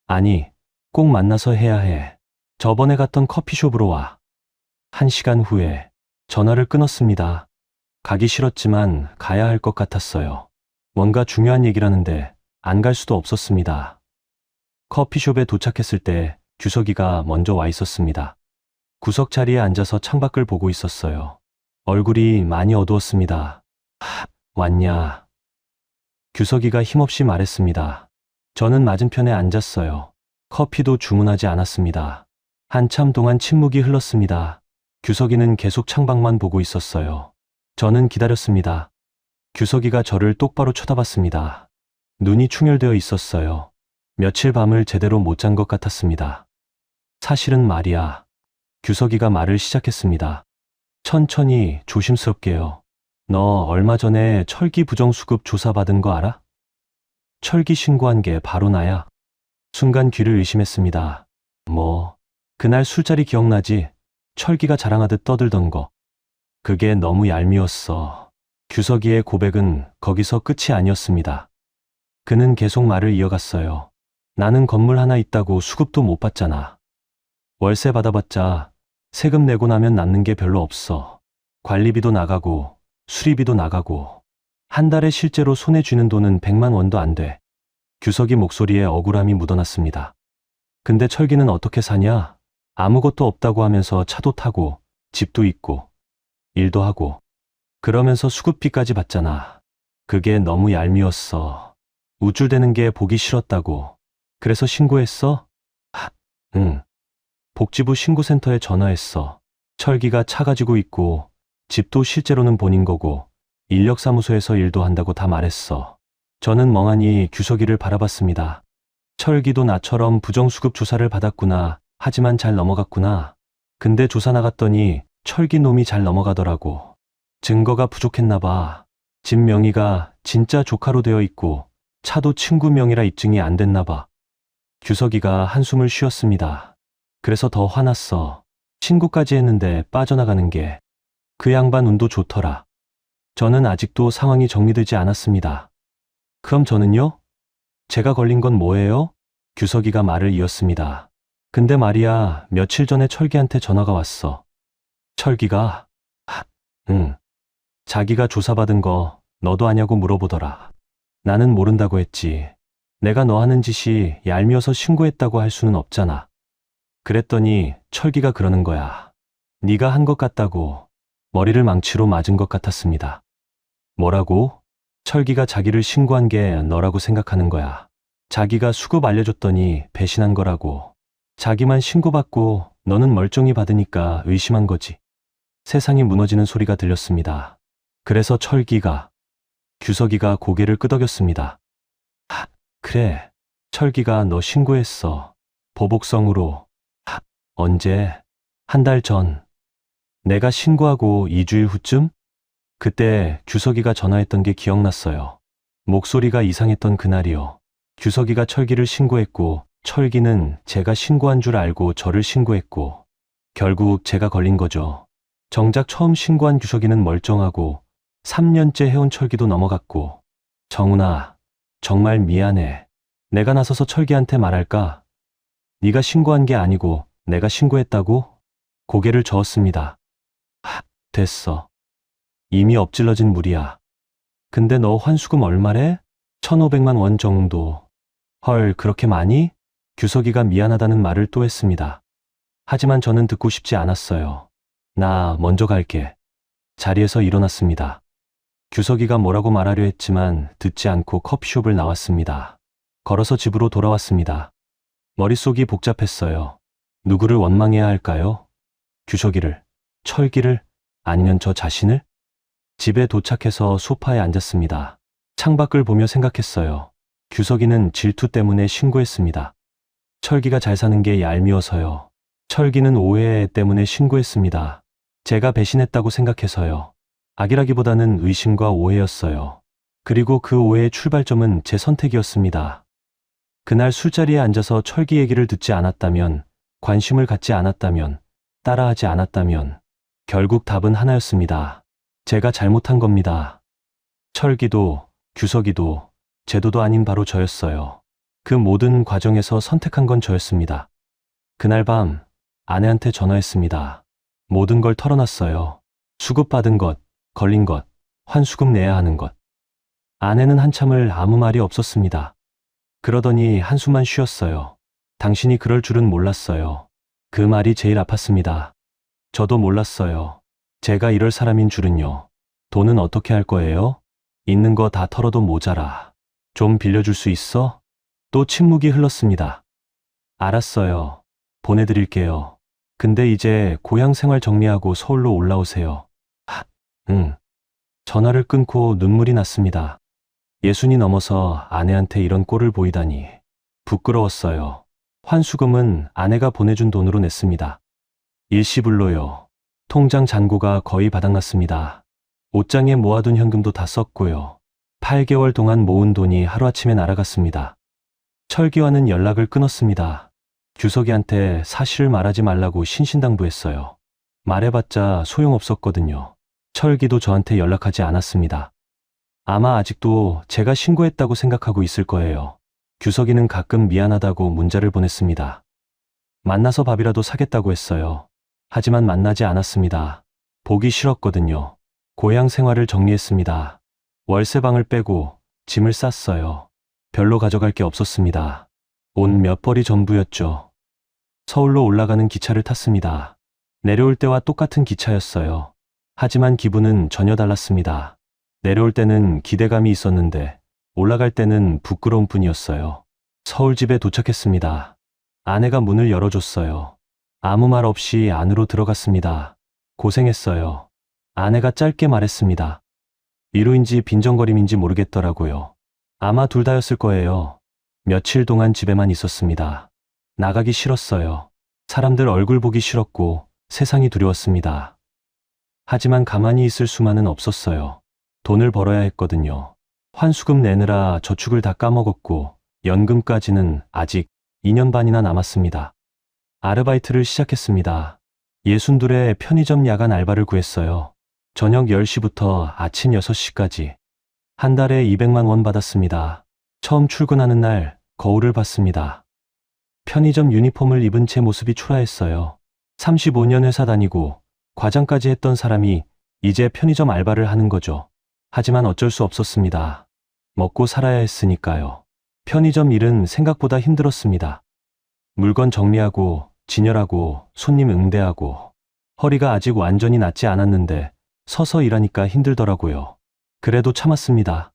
아니, 꼭 만나서 해야 해. 저번에 갔던 커피숍으로 와. 1시간 후에 전화를 끊었습니다. 가기 싫었지만 가야 할 것 같았어요. 뭔가 중요한 얘기라는데 안 갈 수도 없었습니다. 커피숍에 도착했을 때 규석이가 먼저 와 있었습니다. 구석 자리에 앉아서 창밖을 보고 있었어요. 얼굴이 많이 어두웠습니다. 왔냐? 규석이가 힘없이 말했습니다. 저는 맞은편에 앉았어요. 커피도 주문하지 않았습니다. 한참 동안 침묵이 흘렀습니다. 규석이는 계속 창밖만 보고 있었어요. 저는 기다렸습니다. 규석이가 저를 똑바로 쳐다봤습니다. 눈이 충혈되어 있었어요. 며칠 밤을 제대로 못 잔 것 같았습니다. 사실은 말이야. 규석이가 말을 시작했습니다. 천천히 조심스럽게요. 너 얼마 전에 철기 부정수급 조사받은 거 알아? 철기 신고한 게 바로 나야. 순간 귀를 의심했습니다. 뭐, 그날 술자리 기억나지? 철기가 자랑하듯 떠들던 거. 그게 너무 얄미웠어. 규석이의 고백은 거기서 끝이 아니었습니다. 그는 계속 말을 이어갔어요. 나는 건물 하나 있다고 수급도 못 받잖아. 월세 받아봤자 세금 내고 나면 남는 게 별로 없어. 관리비도 나가고 수리비도 나가고 한 달에 실제로 손에 쥐는 돈은 100만 원도 안 돼. 규석이 목소리에 억울함이 묻어났습니다. 근데 철기는 어떻게 사냐? 아무것도 없다고 하면서 차도 타고 집도 있고 일도 하고 그러면서 수급비까지 받잖아. 그게 너무 얄미웠어. 우쭐대는 게 보기 싫었다고. 그래서 신고했어? 응. 복지부 신고센터에 전화했어. 철기가 차 가지고 있고 집도 실제로는 본인 거고 인력사무소에서 일도 한다고 다 말했어. 저는 멍하니 규석이를 바라봤습니다. 철기도 나처럼 부정수급 조사를 받았구나. 하지만 잘 넘어갔구나. 근데 조사 나갔더니 철기 놈이 잘 넘어가더라고. 증거가 부족했나 봐. 집 명의가 진짜 조카로 되어 있고 차도 친구 명의라 입증이 안 됐나 봐. 규석이가 한숨을 쉬었습니다. 그래서 더 화났어. 신고까지 했는데 빠져나가는 게. 그 양반 운도 좋더라. 저는 아직도 상황이 정리되지 않았습니다. 그럼 저는요? 제가 걸린 건 뭐예요? 규석이가 말을 이었습니다. 근데 말이야, 며칠 전에 철기한테 전화가 왔어. 철기가? 응. 자기가 조사받은 거 너도 아냐고 물어보더라. 나는 모른다고 했지. 내가 너 하는 짓이 얄미워서 신고했다고 할 수는 없잖아. 그랬더니 철기가 그러는 거야. 네가 한 것 같다고. 머리를 망치로 맞은 것 같았습니다. 뭐라고? 철기가 자기를 신고한 게 너라고 생각하는 거야. 자기가 수급 알려줬더니 배신한 거라고. 자기만 신고받고 너는 멀쩡히 받으니까 의심한 거지. 세상이 무너지는 소리가 들렸습니다. 그래서 철기가, 규석이가 고개를 끄덕였습니다. 그래. 철기가 너 신고했어. 보복성으로. 언제? 한 달 전. 내가 신고하고 2주일 후쯤? 그때 규석이가 전화했던 게 기억났어요. 목소리가 이상했던 그날이요. 규석이가 철기를 신고했고 철기는 제가 신고한 줄 알고 저를 신고했고 결국 제가 걸린 거죠. 정작 처음 신고한 규석이는 멀쩡하고 3년째 해온 철기도 넘어갔고. 정훈아, 정말 미안해. 내가 나서서 철기한테 말할까? 네가 신고한 게 아니고 내가 신고했다고? 고개를 저었습니다. 됐어. 이미 엎질러진 물이야. 근데 너 환수금 얼마래? 1,500만 원 정도. 헐, 그렇게 많이? 규석이가 미안하다는 말을 또 했습니다. 하지만 저는 듣고 싶지 않았어요. 나 먼저 갈게. 자리에서 일어났습니다. 규석이가 뭐라고 말하려 했지만 듣지 않고 커피숍을 나왔습니다. 걸어서 집으로 돌아왔습니다. 머릿속이 복잡했어요. 누구를 원망해야 할까요? 규석이를, 철기를, 아니면 저 자신을? 집에 도착해서 소파에 앉았습니다. 창밖을 보며 생각했어요. 규석이는 질투 때문에 신고했습니다. 철기가 잘 사는 게 얄미워서요. 철기는 오해 때문에 신고했습니다. 제가 배신했다고 생각해서요. 악이라기보다는 의심과 오해였어요. 그리고 그 오해의 출발점은 제 선택이었습니다. 그날 술자리에 앉아서 철기 얘기를 듣지 않았다면, 관심을 갖지 않았다면, 따라하지 않았다면 결국 답은 하나였습니다. 제가 잘못한 겁니다. 철기도, 규석이도, 제도도 아닌 바로 저였어요. 그 모든 과정에서 선택한 건 저였습니다. 그날 밤 아내한테 전화했습니다. 모든 걸 털어놨어요. 수급받은 것, 걸린 것, 환수금 내야 하는 것. 아내는 한참을 아무 말이 없었습니다. 그러더니 한숨만 쉬었어요. 당신이 그럴 줄은 몰랐어요. 그 말이 제일 아팠습니다. 저도 몰랐어요. 제가 이럴 사람인 줄은요. 돈은 어떻게 할 거예요? 있는 거 다 털어도 모자라. 좀 빌려줄 수 있어? 또 침묵이 흘렀습니다. 알았어요. 보내드릴게요. 근데 이제 고향 생활 정리하고 서울로 올라오세요. 응. 전화를 끊고 눈물이 났습니다. 60이 넘어서 아내한테 이런 꼴을 보이다니. 부끄러웠어요. 환수금은 아내가 보내준 돈으로 냈습니다. 일시불로요. 통장 잔고가 거의 바닥났습니다. 옷장에 모아둔 현금도 다 썼고요. 8개월 동안 모은 돈이 하루아침에 날아갔습니다. 철기와는 연락을 끊었습니다. 규석이한테 사실을 말하지 말라고 신신당부했어요. 말해봤자 소용없었거든요. 철기도 저한테 연락하지 않았습니다. 아마 아직도 제가 신고했다고 생각하고 있을 거예요. 규석이는 가끔 미안하다고 문자를 보냈습니다. 만나서 밥이라도 사겠다고 했어요. 하지만 만나지 않았습니다. 보기 싫었거든요. 고향 생활을 정리했습니다. 월세방을 빼고 짐을 쌌어요. 별로 가져갈 게 없었습니다. 옷 몇 벌이 전부였죠. 서울로 올라가는 기차를 탔습니다. 내려올 때와 똑같은 기차였어요. 하지만 기분은 전혀 달랐습니다. 내려올 때는 기대감이 있었는데 올라갈 때는 부끄러운 뿐이었어요. 서울집에 도착했습니다. 아내가 문을 열어줬어요. 아무 말 없이 안으로 들어갔습니다. 고생했어요. 아내가 짧게 말했습니다. 위로인지 빈정거림인지 모르겠더라고요. 아마 둘 다였을 거예요. 며칠 동안 집에만 있었습니다. 나가기 싫었어요. 사람들 얼굴 보기 싫었고 세상이 두려웠습니다. 하지만 가만히 있을 수만은 없었어요. 돈을 벌어야 했거든요. 환수금 내느라 저축을 다 까먹었고 연금까지는 아직 2년 반이나 남았습니다. 아르바이트를 시작했습니다. 62에 편의점 야간 알바를 구했어요. 저녁 10시부터 아침 6시까지. 한 달에 200만 원 받았습니다. 처음 출근하는 날 거울을 봤습니다. 편의점 유니폼을 입은 제 모습이 초라했어요. 35년 회사 다니고 과장까지 했던 사람이 이제 편의점 알바를 하는 거죠. 하지만 어쩔 수 없었습니다. 먹고 살아야 했으니까요. 편의점 일은 생각보다 힘들었습니다. 물건 정리하고 진열하고 손님 응대하고 허리가 아직 완전히 낫지 않았는데 서서 일하니까 힘들더라고요. 그래도 참았습니다.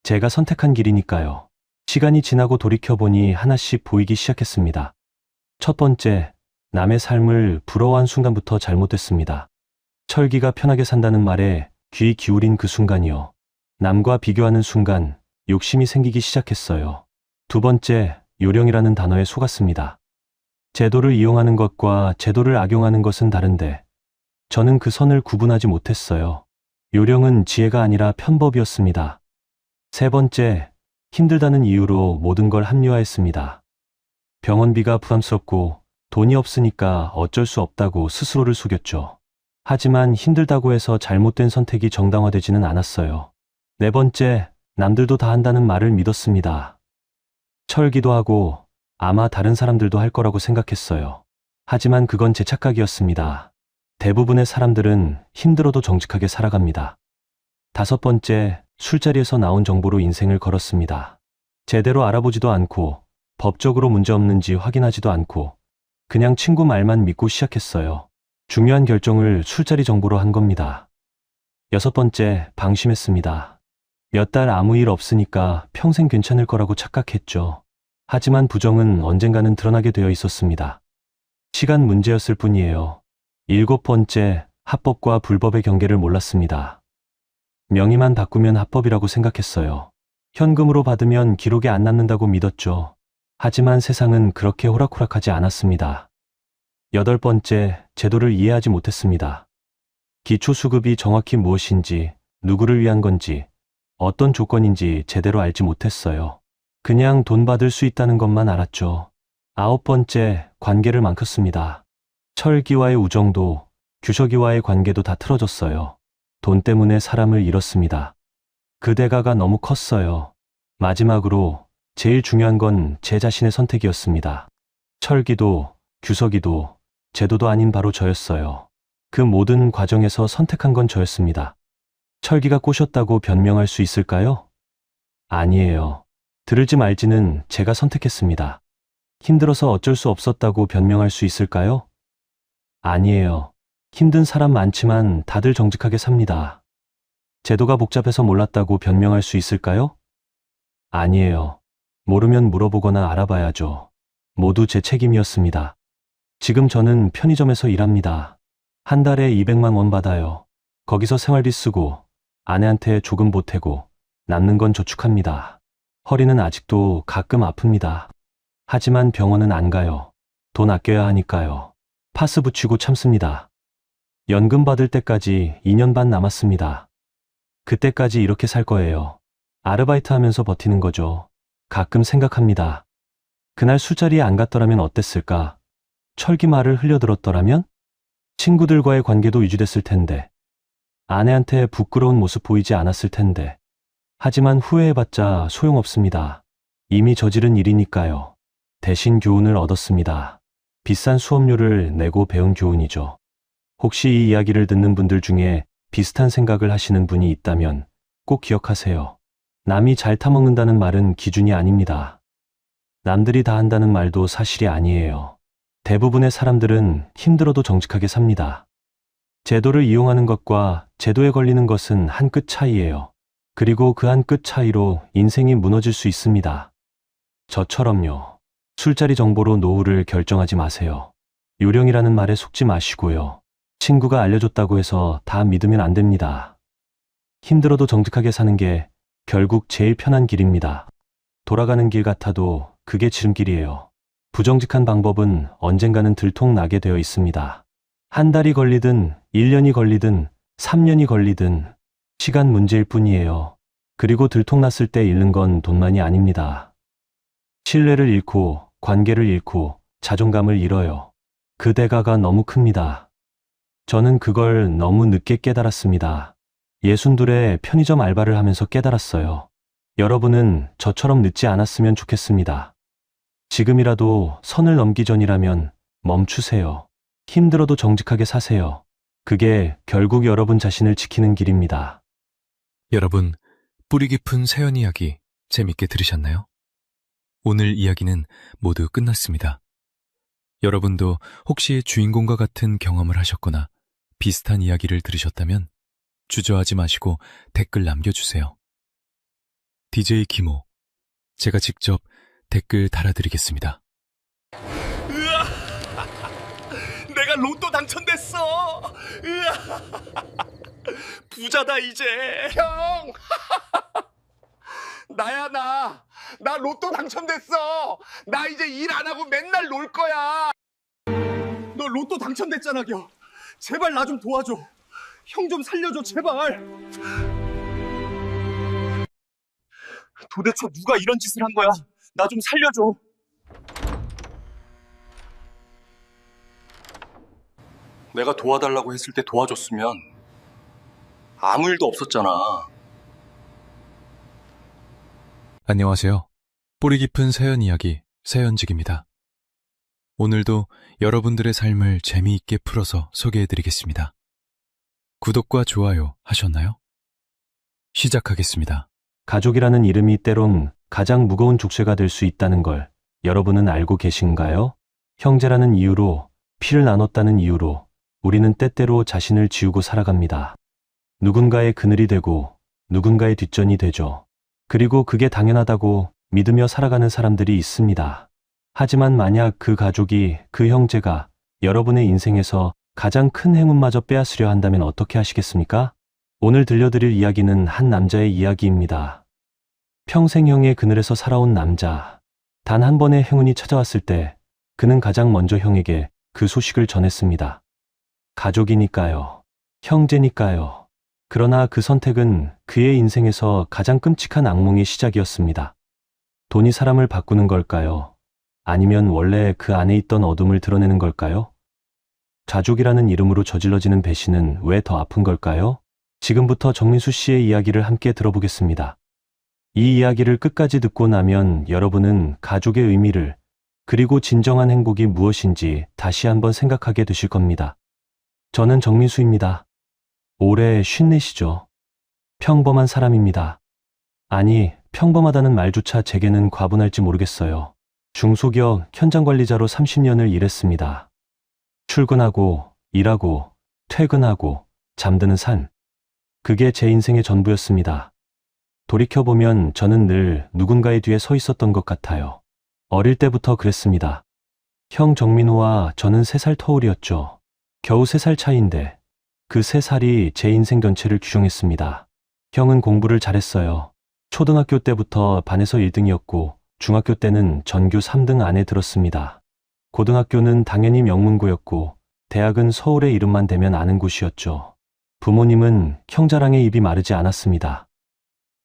제가 선택한 길이니까요. 시간이 지나고 돌이켜보니 하나씩 보이기 시작했습니다. 첫 번째, 남의 삶을 부러워한 순간부터 잘못됐습니다. 철기가 편하게 산다는 말에 귀 기울인 그 순간이요. 남과 비교하는 순간 욕심이 생기기 시작했어요. 두 번째, 요령이라는 단어에 속았습니다. 제도를 이용하는 것과 제도를 악용하는 것은 다른데 저는 그 선을 구분하지 못했어요. 요령은 지혜가 아니라 편법이었습니다. 세 번째, 힘들다는 이유로 모든 걸 합리화했습니다. 병원비가 부담스럽고 돈이 없으니까 어쩔 수 없다고 스스로를 속였죠. 하지만 힘들다고 해서 잘못된 선택이 정당화되지는 않았어요. 네 번째, 남들도 다 한다는 말을 믿었습니다. 철기도 하고 아마 다른 사람들도 할 거라고 생각했어요. 하지만 그건 제 착각이었습니다. 대부분의 사람들은 힘들어도 정직하게 살아갑니다. 다섯 번째, 술자리에서 나온 정보로 인생을 걸었습니다. 제대로 알아보지도 않고 법적으로 문제없는지 확인하지도 않고 그냥 친구 말만 믿고 시작했어요. 중요한 결정을 술자리 정보로 한 겁니다. 여섯 번째, 방심했습니다. 몇 달 아무 일 없으니까 평생 괜찮을 거라고 착각했죠. 하지만 부정은 언젠가는 드러나게 되어 있었습니다. 시간 문제였을 뿐이에요. 일곱 번째, 합법과 불법의 경계를 몰랐습니다. 명의만 바꾸면 합법이라고 생각했어요. 현금으로 받으면 기록에 안 남는다고 믿었죠. 하지만 세상은 그렇게 호락호락하지 않았습니다. 여덟 번째, 제도를 이해하지 못했습니다. 기초수급이 정확히 무엇인지, 누구를 위한 건지, 어떤 조건인지 제대로 알지 못했어요. 그냥 돈 받을 수 있다는 것만 알았죠. 아홉 번째, 관계를 망쳤습니다. 철기와의 우정도, 규석이와의 관계도 다 틀어졌어요. 돈 때문에 사람을 잃었습니다. 그 대가가 너무 컸어요. 마지막으로 제일 중요한 건 제 자신의 선택이었습니다. 철기도, 규석이도, 제도도 아닌 바로 저였어요. 그 모든 과정에서 선택한 건 저였습니다. 철기가 꼬셨다고 변명할 수 있을까요? 아니에요. 들을지 말지는 제가 선택했습니다. 힘들어서 어쩔 수 없었다고 변명할 수 있을까요? 아니에요. 힘든 사람 많지만 다들 정직하게 삽니다. 제도가 복잡해서 몰랐다고 변명할 수 있을까요? 아니에요. 모르면 물어보거나 알아봐야죠. 모두 제 책임이었습니다. 지금 저는 편의점에서 일합니다. 한 달에 200만 원 받아요. 거기서 생활비 쓰고 아내한테 조금 보태고 남는 건 저축합니다. 허리는 아직도 가끔 아픕니다. 하지만 병원은 안 가요. 돈 아껴야 하니까요. 파스 붙이고 참습니다. 연금 받을 때까지 2년 반 남았습니다. 그때까지 이렇게 살 거예요. 아르바이트 하면서 버티는 거죠. 가끔 생각합니다. 그날 술자리에 안 갔더라면 어땠을까? 철기 말을 흘려들었더라면? 친구들과의 관계도 유지됐을 텐데. 아내한테 부끄러운 모습 보이지 않았을 텐데. 하지만 후회해봤자 소용없습니다. 이미 저지른 일이니까요. 대신 교훈을 얻었습니다. 비싼 수업료를 내고 배운 교훈이죠. 혹시 이 이야기를 듣는 분들 중에 비슷한 생각을 하시는 분이 있다면 꼭 기억하세요. 남이 잘 타먹는다는 말은 기준이 아닙니다. 남들이 다 한다는 말도 사실이 아니에요. 대부분의 사람들은 힘들어도 정직하게 삽니다. 제도를 이용하는 것과 제도에 걸리는 것은 한 끗 차이예요. 그리고 그 한 끗 차이로 인생이 무너질 수 있습니다. 저처럼요. 술자리 정보로 노후를 결정하지 마세요. 요령이라는 말에 속지 마시고요. 친구가 알려줬다고 해서 다 믿으면 안 됩니다. 힘들어도 정직하게 사는 게 결국 제일 편한 길입니다. 돌아가는 길 같아도 그게 지름길이에요. 부정직한 방법은 언젠가는 들통나게 되어 있습니다. 한 달이 걸리든 1년이 걸리든 3년이 걸리든 시간 문제일 뿐이에요. 그리고 들통났을 때 잃는 건 돈만이 아닙니다. 신뢰를 잃고 관계를 잃고 자존감을 잃어요. 그 대가가 너무 큽니다. 저는 그걸 너무 늦게 깨달았습니다. 62에 편의점 알바를 하면서 깨달았어요. 여러분은 저처럼 늦지 않았으면 좋겠습니다. 지금이라도 선을 넘기 전이라면 멈추세요. 힘들어도 정직하게 사세요. 그게 결국 여러분 자신을 지키는 길입니다. 여러분, 뿌리 깊은 세연 이야기 재밌게 들으셨나요? 오늘 이야기는 모두 끝났습니다. 여러분도 혹시 주인공과 같은 경험을 하셨거나 비슷한 이야기를 들으셨다면 주저하지 마시고 댓글 남겨주세요. DJ 김호, 제가 직접 댓글 달아드리겠습니다. 내가 로또 당첨됐어. 부자다 이제. 형. 나야 나 로또 당첨됐어. 나 이제 일 안 하고 맨날 놀 거야. 너 로또 당첨됐잖아, 겨. 제발 나 좀 도와줘. 형 좀 살려줘, 제발. 도대체 누가 이런 짓을 한 거야? 나 좀 살려줘. 내가 도와달라고 했을 때 도와줬으면 아무 일도 없었잖아. 안녕하세요. 뿌리 깊은 세연 이야기 세연직입니다. 오늘도 여러분들의 삶을 재미있게 풀어서 소개해드리겠습니다. 구독과 좋아요 하셨나요? 시작하겠습니다. 가족이라는 이름이 때론 가장 무거운 족쇄가 될 수 있다는 걸 여러분은 알고 계신가요? 형제라는 이유로, 피를 나눴다는 이유로 우리는 때때로 자신을 지우고 살아갑니다. 누군가의 그늘이 되고 누군가의 뒷전이 되죠. 그리고 그게 당연하다고 믿으며 살아가는 사람들이 있습니다. 하지만 만약 그 가족이, 그 형제가 여러분의 인생에서 가장 큰 행운마저 빼앗으려 한다면 어떻게 하시겠습니까? 오늘 들려드릴 이야기는 한 남자의 이야기입니다. 평생 형의 그늘에서 살아온 남자. 단 한 번의 행운이 찾아왔을 때 그는 가장 먼저 형에게 그 소식을 전했습니다. 가족이니까요. 형제니까요. 그러나 그 선택은 그의 인생에서 가장 끔찍한 악몽의 시작이었습니다. 돈이 사람을 바꾸는 걸까요? 아니면 원래 그 안에 있던 어둠을 드러내는 걸까요? 가족이라는 이름으로 저질러지는 배신은 왜 더 아픈 걸까요? 지금부터 정민수 씨의 이야기를 함께 들어보겠습니다. 이 이야기를 끝까지 듣고 나면 여러분은 가족의 의미를, 그리고 진정한 행복이 무엇인지 다시 한번 생각하게 되실 겁니다. 저는 정민수입니다. 올해 54시죠. 평범한 사람입니다. 아니, 평범하다는 말조차 제게는 과분할지 모르겠어요. 중소기업 현장관리자로 30년을 일했습니다. 출근하고, 일하고, 퇴근하고, 잠드는 삶. 그게 제 인생의 전부였습니다. 돌이켜보면 저는 늘 누군가의 뒤에 서 있었던 것 같아요. 어릴 때부터 그랬습니다. 형 정민호와 저는 3살 터울이었죠. 겨우 3살 차이인데 그 3살이 제 인생 전체를 규정했습니다. 형은 공부를 잘했어요. 초등학교 때부터 반에서 1등이었고 중학교 때는 전교 3등 안에 들었습니다. 고등학교는 당연히 명문고였고 대학은 서울의 이름만 대면 아는 곳이었죠. 부모님은 형 자랑에 입이 마르지 않았습니다.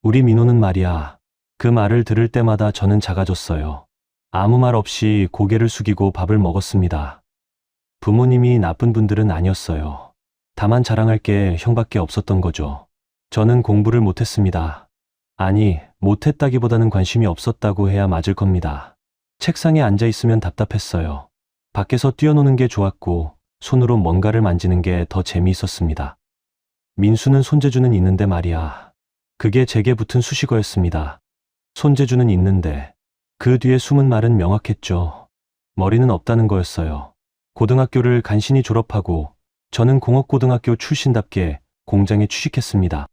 우리 민호는 말이야. 그 말을 들을 때마다 저는 작아졌어요. 아무 말 없이 고개를 숙이고 밥을 먹었습니다. 부모님이 나쁜 분들은 아니었어요. 다만 자랑할 게 형밖에 없었던 거죠. 저는 공부를 못했습니다. 아니, 못했다기보다는 관심이 없었다고 해야 맞을 겁니다. 책상에 앉아 있으면 답답했어요. 밖에서 뛰어노는 게 좋았고 손으로 뭔가를 만지는 게 더 재미있었습니다. 민수는 손재주는 있는데 말이야. 그게 제게 붙은 수식어였습니다. 손재주는 있는데 그 뒤에 숨은 말은 명확했죠. 머리는 없다는 거였어요. 고등학교를 간신히 졸업하고 저는 공업고등학교 출신답게 공장에 취직했습니다.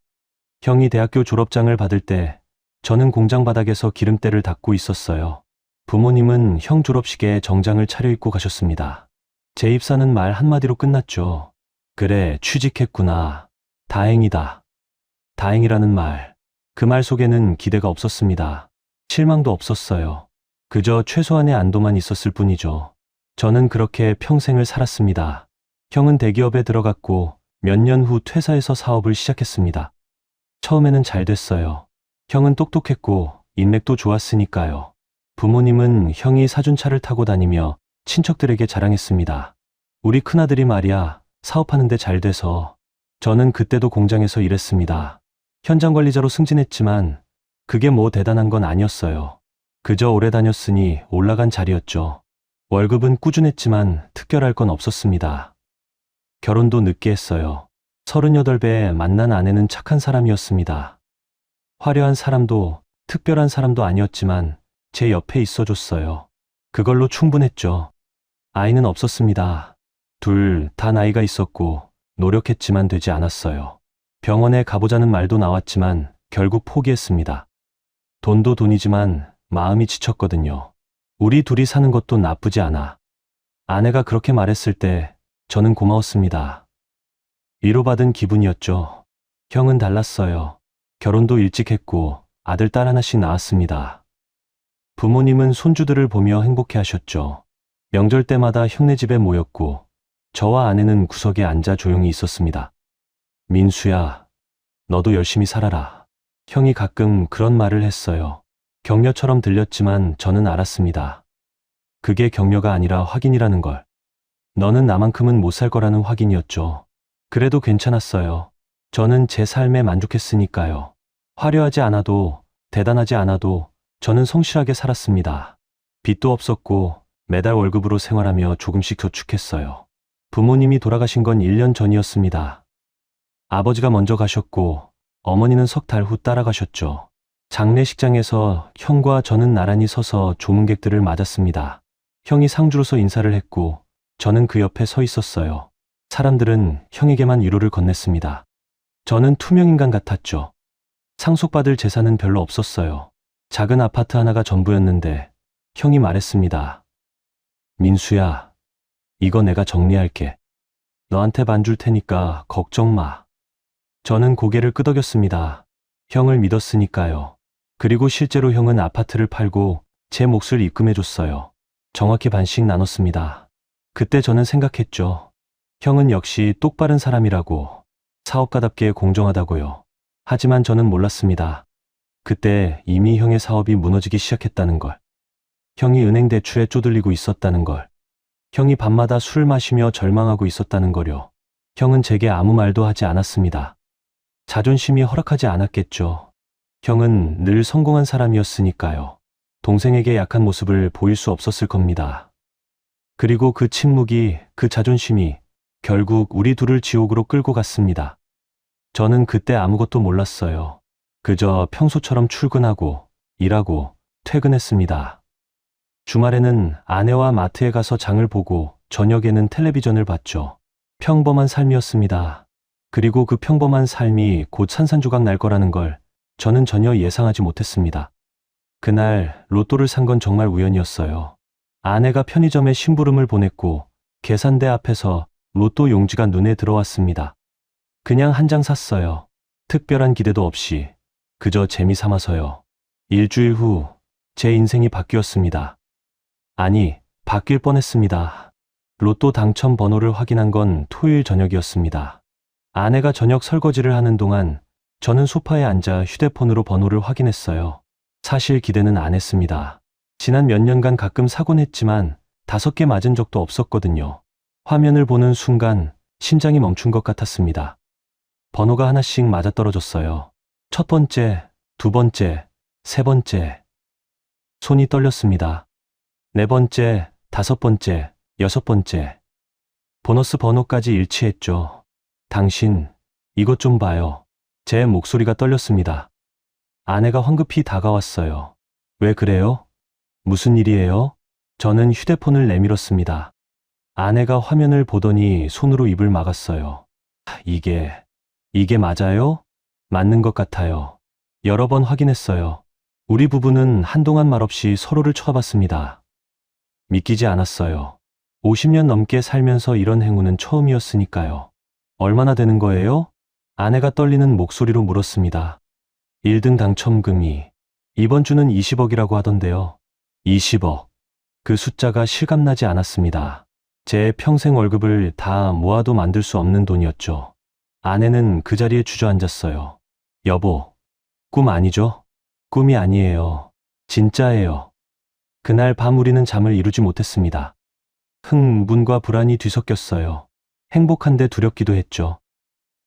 형이 대학교 졸업장을 받을 때 저는 공장 바닥에서 기름때를 닦고 있었어요. 부모님은 형 졸업식에 정장을 차려입고 가셨습니다. 제 입사는 말 한마디로 끝났죠. 그래, 취직했구나. 다행이다. 다행이라는 말. 그 말 속에는 기대가 없었습니다. 실망도 없었어요. 그저 최소한의 안도만 있었을 뿐이죠. 저는 그렇게 평생을 살았습니다. 형은 대기업에 들어갔고 몇 년 후 퇴사해서 사업을 시작했습니다. 처음에는 잘 됐어요. 형은 똑똑했고 인맥도 좋았으니까요. 부모님은 형이 사준 차를 타고 다니며 친척들에게 자랑했습니다. 우리 큰아들이 말이야, 사업하는데 잘 돼서. 저는 그때도 공장에서 일했습니다. 현장 관리자로 승진했지만 그게 뭐 대단한 건 아니었어요. 그저 오래 다녔으니 올라간 자리였죠. 월급은 꾸준했지만 특별할 건 없었습니다. 결혼도 늦게 했어요. 38에 만난 아내는 착한 사람이었습니다. 화려한 사람도 특별한 사람도 아니었지만 제 옆에 있어줬어요. 그걸로 충분했죠. 아이는 없었습니다. 둘 다 나이가 있었고 노력했지만 되지 않았어요. 병원에 가보자는 말도 나왔지만 결국 포기했습니다. 돈도 돈이지만 마음이 지쳤거든요. 우리 둘이 사는 것도 나쁘지 않아. 아내가 그렇게 말했을 때 저는 고마웠습니다. 위로받은 기분이었죠. 형은 달랐어요. 결혼도 일찍 했고 아들 딸 하나씩 낳았습니다. 부모님은 손주들을 보며 행복해하셨죠. 명절 때마다 형네 집에 모였고 저와 아내는 구석에 앉아 조용히 있었습니다. 민수야, 너도 열심히 살아라. 형이 가끔 그런 말을 했어요. 격려처럼 들렸지만 저는 알았습니다. 그게 격려가 아니라 확인이라는 걸. 너는 나만큼은 못 살 거라는 확인이었죠. 그래도 괜찮았어요. 저는 제 삶에 만족했으니까요. 화려하지 않아도 대단하지 않아도 저는 성실하게 살았습니다. 빚도 없었고 매달 월급으로 생활하며 조금씩 저축했어요. 부모님이 돌아가신 건 1년 전이었습니다. 아버지가 먼저 가셨고 어머니는 석 달 후 따라가셨죠. 장례식장에서 형과 저는 나란히 서서 조문객들을 맞았습니다. 형이 상주로서 인사를 했고 저는 그 옆에 서 있었어요. 사람들은 형에게만 위로를 건넸습니다. 저는 투명인간 같았죠. 상속받을 재산은 별로 없었어요. 작은 아파트 하나가 전부였는데 형이 말했습니다. 민수야, 이거 내가 정리할게. 너한테 반 줄 테니까 걱정 마. 저는 고개를 끄덕였습니다. 형을 믿었으니까요. 그리고 실제로 형은 아파트를 팔고 제 몫을 입금해줬어요. 정확히 반씩 나눴습니다. 그때 저는 생각했죠. 형은 역시 똑바른 사람이라고, 사업가답게 공정하다고요. 하지만 저는 몰랐습니다. 그때 이미 형의 사업이 무너지기 시작했다는 걸. 형이 은행 대출에 쪼들리고 있었다는 걸. 형이 밤마다 술을 마시며 절망하고 있었다는 거요. 형은 제게 아무 말도 하지 않았습니다. 자존심이 허락하지 않았겠죠. 형은 늘 성공한 사람이었으니까요. 동생에게 약한 모습을 보일 수 없었을 겁니다. 그리고 그 침묵이, 그 자존심이 결국 우리 둘을 지옥으로 끌고 갔습니다. 저는 그때 아무것도 몰랐어요. 그저 평소처럼 출근하고, 일하고, 퇴근했습니다. 주말에는 아내와 마트에 가서 장을 보고 저녁에는 텔레비전을 봤죠. 평범한 삶이었습니다. 그리고 그 평범한 삶이 곧 산산조각 날 거라는 걸 저는 전혀 예상하지 못했습니다. 그날 로또를 산 건 정말 우연이었어요. 아내가 편의점에 심부름을 보냈고 계산대 앞에서 로또 용지가 눈에 들어왔습니다. 그냥 한 장 샀어요. 특별한 기대도 없이 그저 재미 삼아서요. 일주일 후 제 인생이 바뀌었습니다. 아니, 바뀔 뻔했습니다. 로또 당첨 번호를 확인한 건 토요일 저녁이었습니다. 아내가 저녁 설거지를 하는 동안 저는 소파에 앉아 휴대폰으로 번호를 확인했어요. 사실 기대는 안 했습니다. 지난 몇 년간 가끔 사곤 했지만 5개 맞은 적도 없었거든요. 화면을 보는 순간 심장이 멈춘 것 같았습니다. 번호가 하나씩 맞아떨어졌어요. 첫 번째, 두 번째, 세 번째. 손이 떨렸습니다. 네 번째, 다섯 번째, 여섯 번째. 보너스 번호까지 일치했죠. 당신, 이것 좀 봐요. 제 목소리가 떨렸습니다. 아내가 황급히 다가왔어요. 왜 그래요? 무슨 일이에요? 저는 휴대폰을 내밀었습니다. 아내가 화면을 보더니 손으로 입을 막았어요. 이게 맞아요? 맞는 것 같아요. 여러 번 확인했어요. 우리 부부는 한동안 말없이 서로를 쳐다봤습니다. 믿기지 않았어요. 50년 넘게 살면서 이런 행운은 처음이었으니까요. 얼마나 되는 거예요? 아내가 떨리는 목소리로 물었습니다. 1등 당첨금이 이번 주는 20억이라고 하던데요. 20억. 그 숫자가 실감나지 않았습니다. 제 평생 월급을 다 모아도 만들 수 없는 돈이었죠. 아내는 그 자리에 주저앉았어요. 여보, 꿈 아니죠? 꿈이 아니에요. 진짜예요. 그날 밤 우리는 잠을 이루지 못했습니다. 흥분과 불안이 뒤섞였어요. 행복한데 두렵기도 했죠.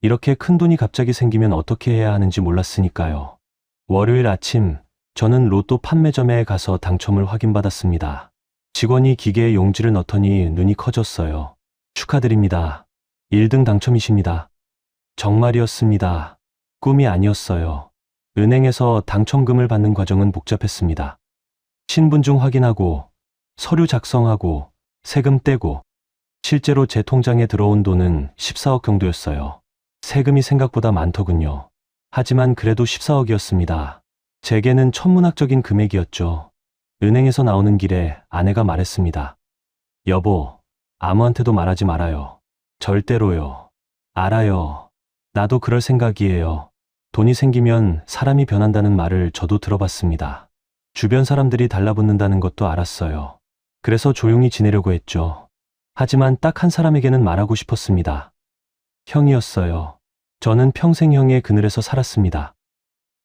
이렇게 큰 돈이 갑자기 생기면 어떻게 해야 하는지 몰랐으니까요. 월요일 아침, 저는 로또 판매점에 가서 당첨을 확인받았습니다. 직원이 기계에 용지를 넣더니 눈이 커졌어요. 축하드립니다. 1등 당첨이십니다. 정말이었습니다. 꿈이 아니었어요. 은행에서 당첨금을 받는 과정은 복잡했습니다. 신분증 확인하고, 서류 작성하고, 세금 떼고, 실제로 제 통장에 들어온 돈은 14억 정도였어요. 세금이 생각보다 많더군요. 하지만 그래도 14억이었습니다. 제게는 천문학적인 금액이었죠. 은행에서 나오는 길에 아내가 말했습니다. 여보, 아무한테도 말하지 말아요. 절대로요. 알아요. 나도 그럴 생각이에요. 돈이 생기면 사람이 변한다는 말을 저도 들어봤습니다. 주변 사람들이 달라붙는다는 것도 알았어요. 그래서 조용히 지내려고 했죠. 하지만 딱 한 사람에게는 말하고 싶었습니다. 형이었어요. 저는 평생 형의 그늘에서 살았습니다.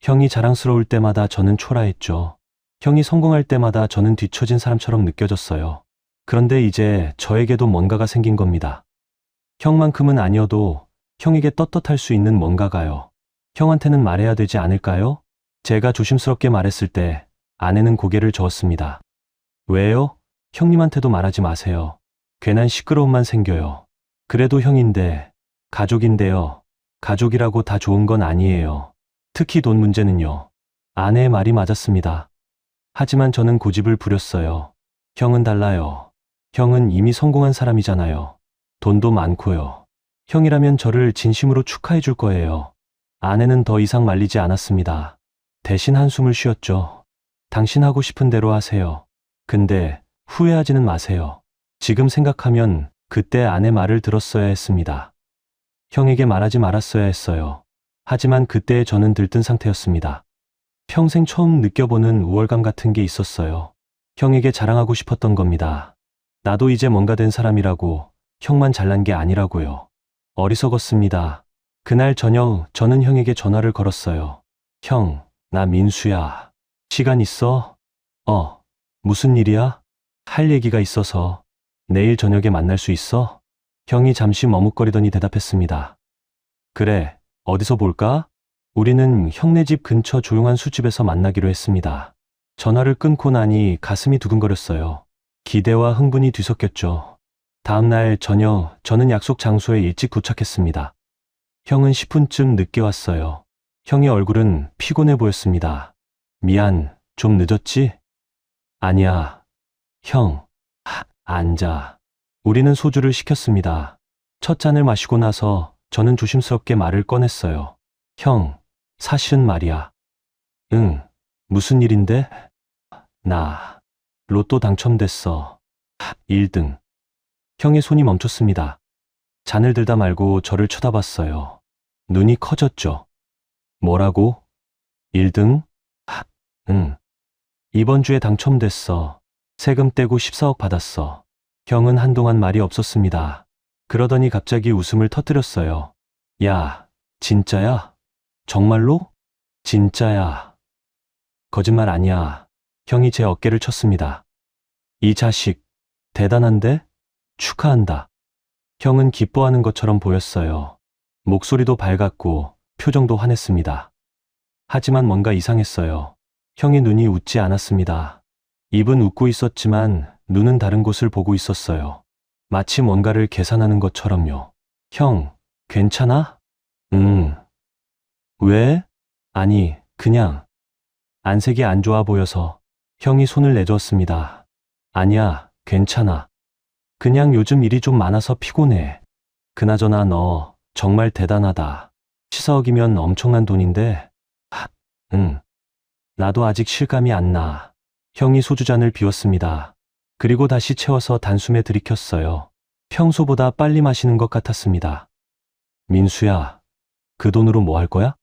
형이 자랑스러울 때마다 저는 초라했죠. 형이 성공할 때마다 저는 뒤처진 사람처럼 느껴졌어요. 그런데 이제 저에게도 뭔가가 생긴 겁니다. 형만큼은 아니어도 형에게 떳떳할 수 있는 뭔가가요. 형한테는 말해야 되지 않을까요? 제가 조심스럽게 말했을 때 아내는 고개를 저었습니다. 왜요? 형님한테도 말하지 마세요. 괜한 시끄러움만 생겨요. 그래도 형인데, 가족인데요. 가족이라고 다 좋은 건 아니에요. 특히 돈 문제는요. 아내의 말이 맞았습니다. 하지만 저는 고집을 부렸어요. 형은 달라요. 형은 이미 성공한 사람이잖아요. 돈도 많고요. 형이라면 저를 진심으로 축하해 줄 거예요. 아내는 더 이상 말리지 않았습니다. 대신 한숨을 쉬었죠. 당신 하고 싶은 대로 하세요. 근데 후회하지는 마세요. 지금 생각하면 그때 아내 말을 들었어야 했습니다. 형에게 말하지 말았어야 했어요. 하지만 그때 저는 들뜬 상태였습니다. 평생 처음 느껴보는 우월감 같은 게 있었어요. 형에게 자랑하고 싶었던 겁니다. 나도 이제 뭔가 된 사람이라고, 형만 잘난 게 아니라고요. 어리석었습니다. 그날 저녁 저는 형에게 전화를 걸었어요. 형, 나 민수야. 시간 있어? 무슨 일이야? 할 얘기가 있어서. 내일 저녁에 만날 수 있어? 형이 잠시 머뭇거리더니 대답했습니다. 그래, 어디서 볼까? 우리는 형네 집 근처 조용한 술집에서 만나기로 했습니다. 전화를 끊고 나니 가슴이 두근거렸어요. 기대와 흥분이 뒤섞였죠. 다음 날 저녁 저는 약속 장소에 일찍 도착했습니다. 형은 10분쯤 늦게 왔어요. 형의 얼굴은 피곤해 보였습니다. 미안, 좀 늦었지? 아니야. 형, 앉아. 우리는 소주를 시켰습니다. 첫 잔을 마시고 나서 저는 조심스럽게 말을 꺼냈어요. 형, 사실은 말이야. 응, 무슨 일인데? 나 로또 당첨됐어. 1등. 형의 손이 멈췄습니다. 잔을 들다 말고 저를 쳐다봤어요. 눈이 커졌죠. 뭐라고? 1등? 응. 이번 주에 당첨됐어. 세금 떼고 14억 받았어. 형은 한동안 말이 없었습니다. 그러더니 갑자기 웃음을 터뜨렸어요. 야, 진짜야? 정말로? 진짜야. 거짓말 아니야. 형이 제 어깨를 쳤습니다. 이 자식, 대단한데? 축하한다. 형은 기뻐하는 것처럼 보였어요. 목소리도 밝았고 표정도 환했습니다. 하지만 뭔가 이상했어요. 형의 눈이 웃지 않았습니다. 입은 웃고 있었지만 눈은 다른 곳을 보고 있었어요. 마치 뭔가를 계산하는 것처럼요. 형, 괜찮아? 왜? 아니, 그냥. 안색이 안 좋아 보여서. 형이 손을 내줬습니다. 아니야, 괜찮아. 그냥 요즘 일이 좀 많아서 피곤해. 그나저나 너 정말 대단하다. 14억이면 엄청난 돈인데. 나도 아직 실감이 안 나. 형이 소주잔을 비웠습니다. 그리고 다시 채워서 단숨에 들이켰어요. 평소보다 빨리 마시는 것 같았습니다. 민수야, 그 돈으로 뭐 할 거야?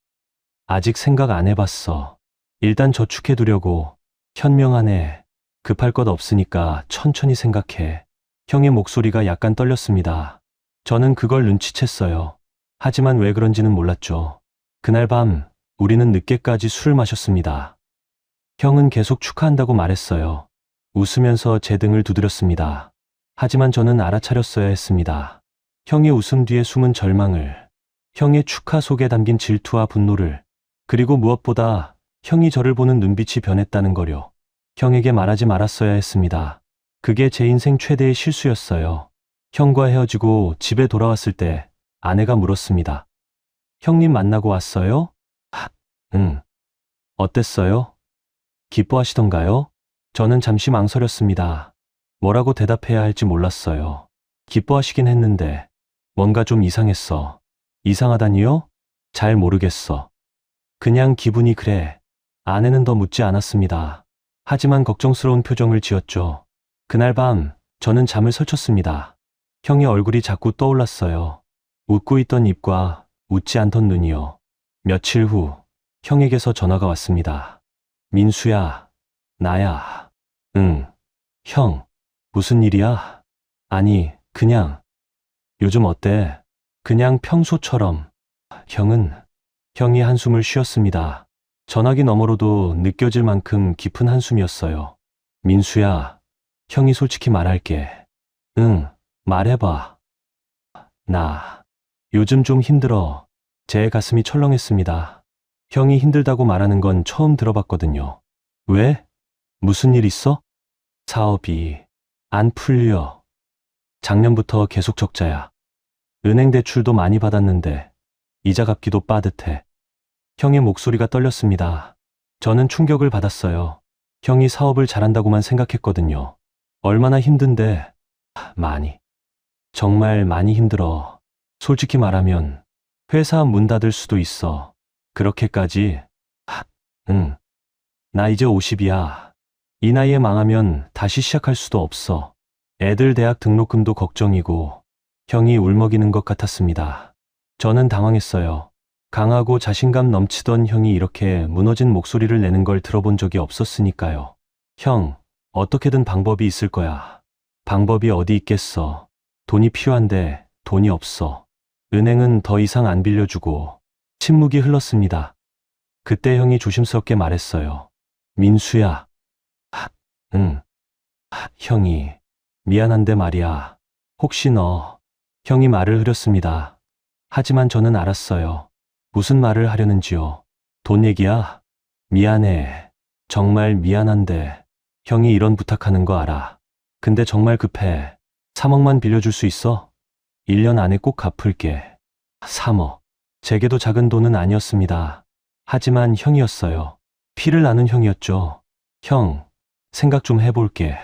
아직 생각 안 해봤어. 일단 저축해두려고. 현명하네. 급할 것 없으니까 천천히 생각해. 형의 목소리가 약간 떨렸습니다. 저는 그걸 눈치챘어요. 하지만 왜 그런지는 몰랐죠. 그날 밤 우리는 늦게까지 술을 마셨습니다. 형은 계속 축하한다고 말했어요. 웃으면서 제 등을 두드렸습니다. 하지만 저는 알아차렸어야 했습니다. 형의 웃음 뒤에 숨은 절망을, 형의 축하 속에 담긴 질투와 분노를, 그리고 무엇보다 형이 저를 보는 눈빛이 변했다는 거요. 형에게 말하지 말았어야 했습니다. 그게 제 인생 최대의 실수였어요. 형과 헤어지고 집에 돌아왔을 때 아내가 물었습니다. 형님 만나고 왔어요? 응. 어땠어요? 기뻐하시던가요? 저는 잠시 망설였습니다. 뭐라고 대답해야 할지 몰랐어요. 기뻐하시긴 했는데 뭔가 좀 이상했어. 이상하다니요? 잘 모르겠어. 그냥 기분이 그래. 아내는 더 묻지 않았습니다. 하지만 걱정스러운 표정을 지었죠. 그날 밤 저는 잠을 설쳤습니다. 형의 얼굴이 자꾸 떠올랐어요. 웃고 있던 입과 웃지 않던 눈이요. 며칠 후 형에게서 전화가 왔습니다. 민수야, 나야. 응. 형, 무슨 일이야? 아니, 그냥. 요즘 어때? 그냥 평소처럼. 형이 한숨을 쉬었습니다. 전화기 너머로도 느껴질 만큼 깊은 한숨이었어요. 민수야, 형이 솔직히 말할게. 응, 말해봐. 나 요즘 좀 힘들어. 제 가슴이 철렁했습니다. 형이 힘들다고 말하는 건 처음 들어봤거든요. 왜? 무슨 일 있어? 사업이 안 풀려. 작년부터 계속 적자야. 은행 대출도 많이 받았는데 이자 갚기도 빠듯해. 형의 목소리가 떨렸습니다. 저는 충격을 받았어요. 형이 사업을 잘한다고만 생각했거든요. 얼마나 힘든데. 많이. 정말 많이 힘들어. 솔직히 말하면 회사 문 닫을 수도 있어. 그렇게까지? 응. 나 이제 50이야. 이 나이에 망하면 다시 시작할 수도 없어. 애들 대학 등록금도 걱정이고. 형이 울먹이는 것 같았습니다. 저는 당황했어요. 강하고 자신감 넘치던 형이 이렇게 무너진 목소리를 내는 걸 들어본 적이 없었으니까요. 형, 어떻게든 방법이 있을 거야. 방법이 어디 있겠어. 돈이 필요한데 돈이 없어. 은행은 더 이상 안 빌려주고. 침묵이 흘렀습니다. 그때 형이 조심스럽게 말했어요. 민수야. 응. 형이. 미안한데 말이야. 혹시 너. 형이 말을 흐렸습니다. 하지만 저는 알았어요. 무슨 말을 하려는지요. 돈 얘기야? 미안해. 정말 미안한데. 형이 이런 부탁하는 거 알아. 근데 정말 급해. 3억만 빌려줄 수 있어? 1년 안에 꼭 갚을게. 3억. 제게도 작은 돈은 아니었습니다. 하지만 형이었어요. 피를 나눈 형이었죠. 형, 생각 좀 해볼게.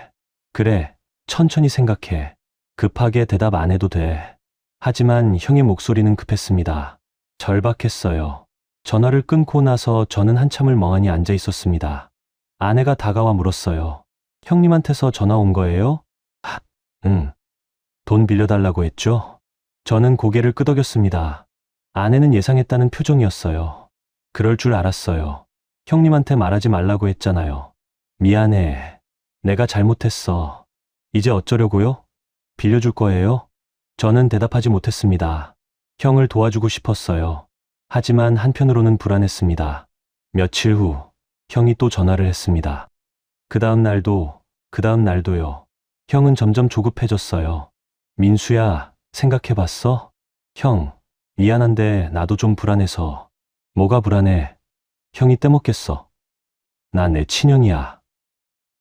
그래, 천천히 생각해. 급하게 대답 안 해도 돼. 하지만 형의 목소리는 급했습니다. 절박했어요. 전화를 끊고 나서 저는 한참을 멍하니 앉아 있었습니다. 아내가 다가와 물었어요. 형님한테서 전화 온 거예요? 응. 돈 빌려달라고 했죠? 저는 고개를 끄덕였습니다. 아내는 예상했다는 표정이었어요. 그럴 줄 알았어요. 형님한테 말하지 말라고 했잖아요. 미안해. 내가 잘못했어. 이제 어쩌려고요? 빌려줄 거예요? 저는 대답하지 못했습니다. 형을 도와주고 싶었어요. 하지만 한편으로는 불안했습니다. 며칠 후 형이 또 전화를 했습니다. 그 다음 날도요. 형은 점점 조급해졌어요. 민수야, 생각해봤어? 형, 미안한데 나도 좀 불안해서. 뭐가 불안해? 형이 떼먹겠어. 나 내 친형이야.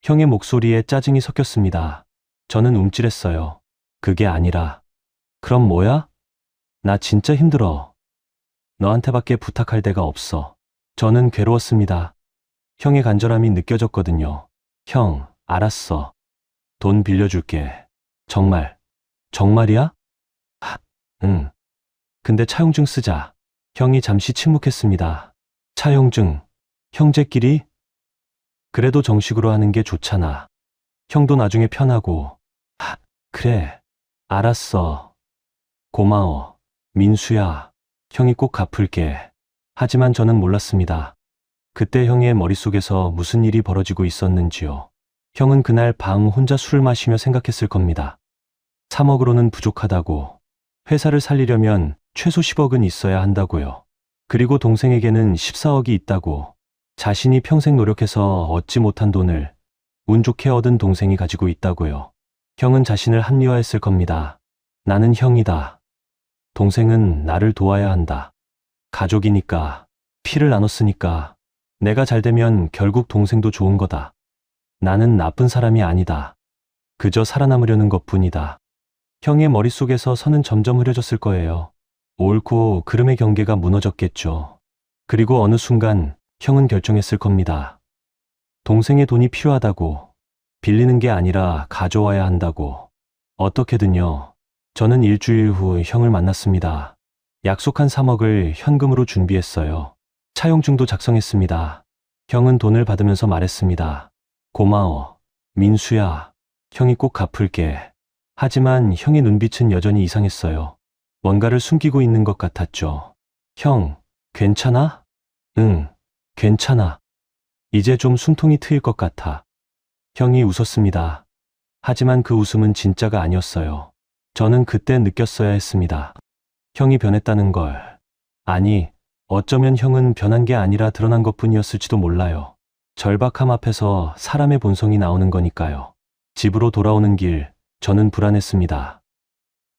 형의 목소리에 짜증이 섞였습니다. 저는 움찔했어요. 그게 아니라. 그럼 뭐야? 나 진짜 힘들어. 너한테밖에 부탁할 데가 없어. 저는 괴로웠습니다. 형의 간절함이 느껴졌거든요. 형, 알았어. 돈 빌려줄게. 정말, 정말이야? 응. 근데 차용증 쓰자. 형이 잠시 침묵했습니다. 차용증, 형제끼리? 그래도 정식으로 하는 게 좋잖아. 형도 나중에 편하고. 그래. 알았어. 고마워. 민수야. 형이 꼭 갚을게. 하지만 저는 몰랐습니다. 그때 형의 머릿속에서 무슨 일이 벌어지고 있었는지요. 형은 그날 밤 혼자 술을 마시며 생각했을 겁니다. 3억으로는 부족하다고. 회사를 살리려면 최소 10억은 있어야 한다고요. 그리고 동생에게는 14억이 있다고. 자신이 평생 노력해서 얻지 못한 돈을 운 좋게 얻은 동생이 가지고 있다고요. 형은 자신을 합리화했을 겁니다. 나는 형이다. 동생은 나를 도와야 한다. 가족이니까, 피를 나눴으니까, 내가 잘 되면 결국 동생도 좋은 거다. 나는 나쁜 사람이 아니다. 그저 살아남으려는 것뿐이다. 형의 머릿속에서 선은 점점 흐려졌을 거예요. 옳고 그름의 경계가 무너졌겠죠. 그리고 어느 순간 형은 결정했을 겁니다. 동생의 돈이 필요하다고. 빌리는 게 아니라 가져와야 한다고. 어떻게든요. 저는 일주일 후 형을 만났습니다. 약속한 3억을 현금으로 준비했어요. 차용증도 작성했습니다. 형은 돈을 받으면서 말했습니다. 고마워. 민수야. 형이 꼭 갚을게. 하지만 형의 눈빛은 여전히 이상했어요. 뭔가를 숨기고 있는 것 같았죠. 형, 괜찮아? 응, 괜찮아. 이제 좀 숨통이 트일 것 같아. 형이 웃었습니다. 하지만 그 웃음은 진짜가 아니었어요. 저는 그때 느꼈어야 했습니다. 형이 변했다는 걸. 아니, 어쩌면 형은 변한 게 아니라 드러난 것뿐이었을지도 몰라요. 절박함 앞에서 사람의 본성이 나오는 거니까요. 집으로 돌아오는 길, 저는 불안했습니다.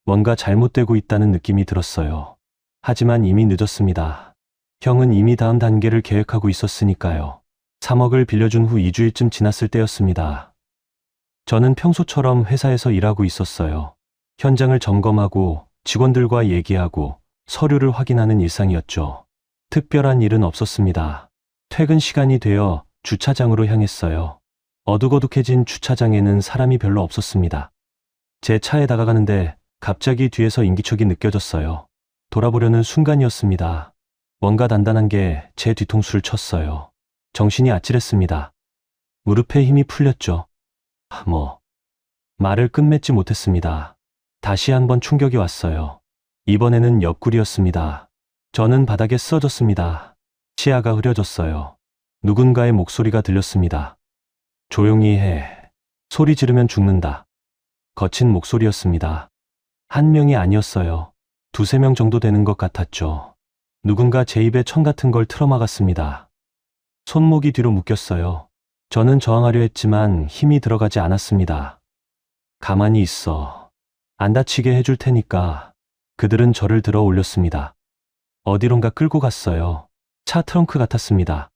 뭔가 잘못되고 있다는 느낌이 들었어요. 하지만 이미 늦었습니다. 형은 이미 다음 단계를 계획하고 있었으니까요. 3억을 빌려준 후 2주일쯤 지났을 때였습니다. 저는 평소처럼 회사에서 일하고 있었어요. 현장을 점검하고 직원들과 얘기하고 서류를 확인하는 일상이었죠. 특별한 일은 없었습니다. 퇴근 시간이 되어 주차장으로 향했어요. 어둑어둑해진 주차장에는 사람이 별로 없었습니다. 제 차에 다가가는데 갑자기 뒤에서 인기척이 느껴졌어요. 돌아보려는 순간이었습니다. 뭔가 단단한 게 제 뒤통수를 쳤어요. 정신이 아찔했습니다. 무릎에 힘이 풀렸죠. 말을 끝맺지 못했습니다. 다시 한번 충격이 왔어요. 이번에는 옆구리였습니다. 저는 바닥에 쓰러졌습니다. 시야가 흐려졌어요. 누군가의 목소리가 들렸습니다. 조용히 해. 소리 지르면 죽는다. 거친 목소리였습니다. 한 명이 아니었어요. 두세 명 정도 되는 것 같았죠. 누군가 제 입에 천 같은 걸 틀어막았습니다. 손목이 뒤로 묶였어요. 저는 저항하려 했지만 힘이 들어가지 않았습니다. 가만히 있어. 안 다치게 해줄 테니까. 그들은 저를 들어 올렸습니다. 어디론가 끌고 갔어요. 차 트렁크 같았습니다.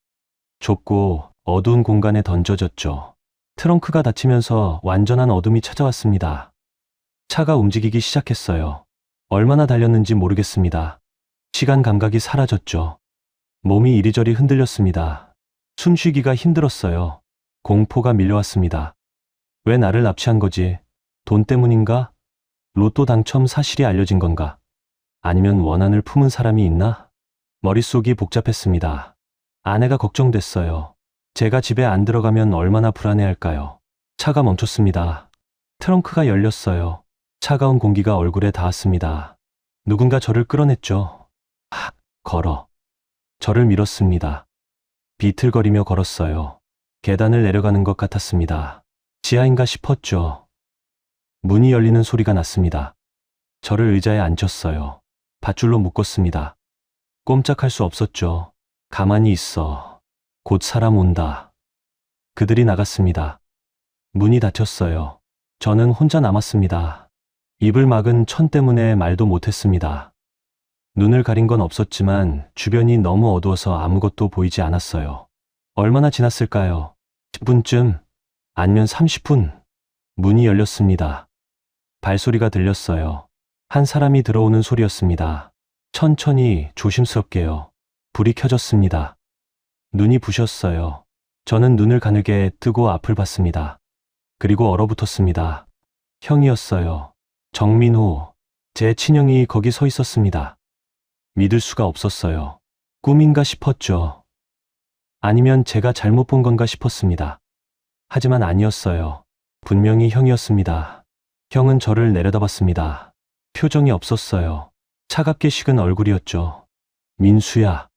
좁고 어두운 공간에 던져졌죠. 트렁크가 닫히면서 완전한 어둠이 찾아왔습니다. 차가 움직이기 시작했어요. 얼마나 달렸는지 모르겠습니다. 시간 감각이 사라졌죠. 몸이 이리저리 흔들렸습니다. 숨쉬기가 힘들었어요. 공포가 밀려왔습니다. 왜 나를 납치한 거지? 돈 때문인가? 로또 당첨 사실이 알려진 건가? 아니면 원한을 품은 사람이 있나? 머릿속이 복잡했습니다. 아내가 걱정됐어요. 제가 집에 안 들어가면 얼마나 불안해할까요? 차가 멈췄습니다. 트렁크가 열렸어요. 차가운 공기가 얼굴에 닿았습니다. 누군가 저를 끌어냈죠. 걸어. 저를 밀었습니다. 비틀거리며 걸었어요. 계단을 내려가는 것 같았습니다. 지하인가 싶었죠. 문이 열리는 소리가 났습니다. 저를 의자에 앉혔어요. 밧줄로 묶었습니다. 꼼짝할 수 없었죠. 가만히 있어. 곧 사람 온다. 그들이 나갔습니다. 문이 닫혔어요. 저는 혼자 남았습니다. 입을 막은 천 때문에 말도 못했습니다. 눈을 가린 건 없었지만 주변이 너무 어두워서 아무것도 보이지 않았어요. 얼마나 지났을까요? 10분쯤, 아니면 30분. 문이 열렸습니다. 발소리가 들렸어요. 한 사람이 들어오는 소리였습니다. 천천히 조심스럽게요. 불이 켜졌습니다. 눈이 부셨어요. 저는 눈을 가늘게 뜨고 앞을 봤습니다. 그리고 얼어붙었습니다. 형이었어요. 정민호, 제 친형이 거기 서 있었습니다. 믿을 수가 없었어요. 꿈인가 싶었죠. 아니면 제가 잘못 본 건가 싶었습니다. 하지만 아니었어요. 분명히 형이었습니다. 형은 저를 내려다봤습니다. 표정이 없었어요. 차갑게 식은 얼굴이었죠. 민수야.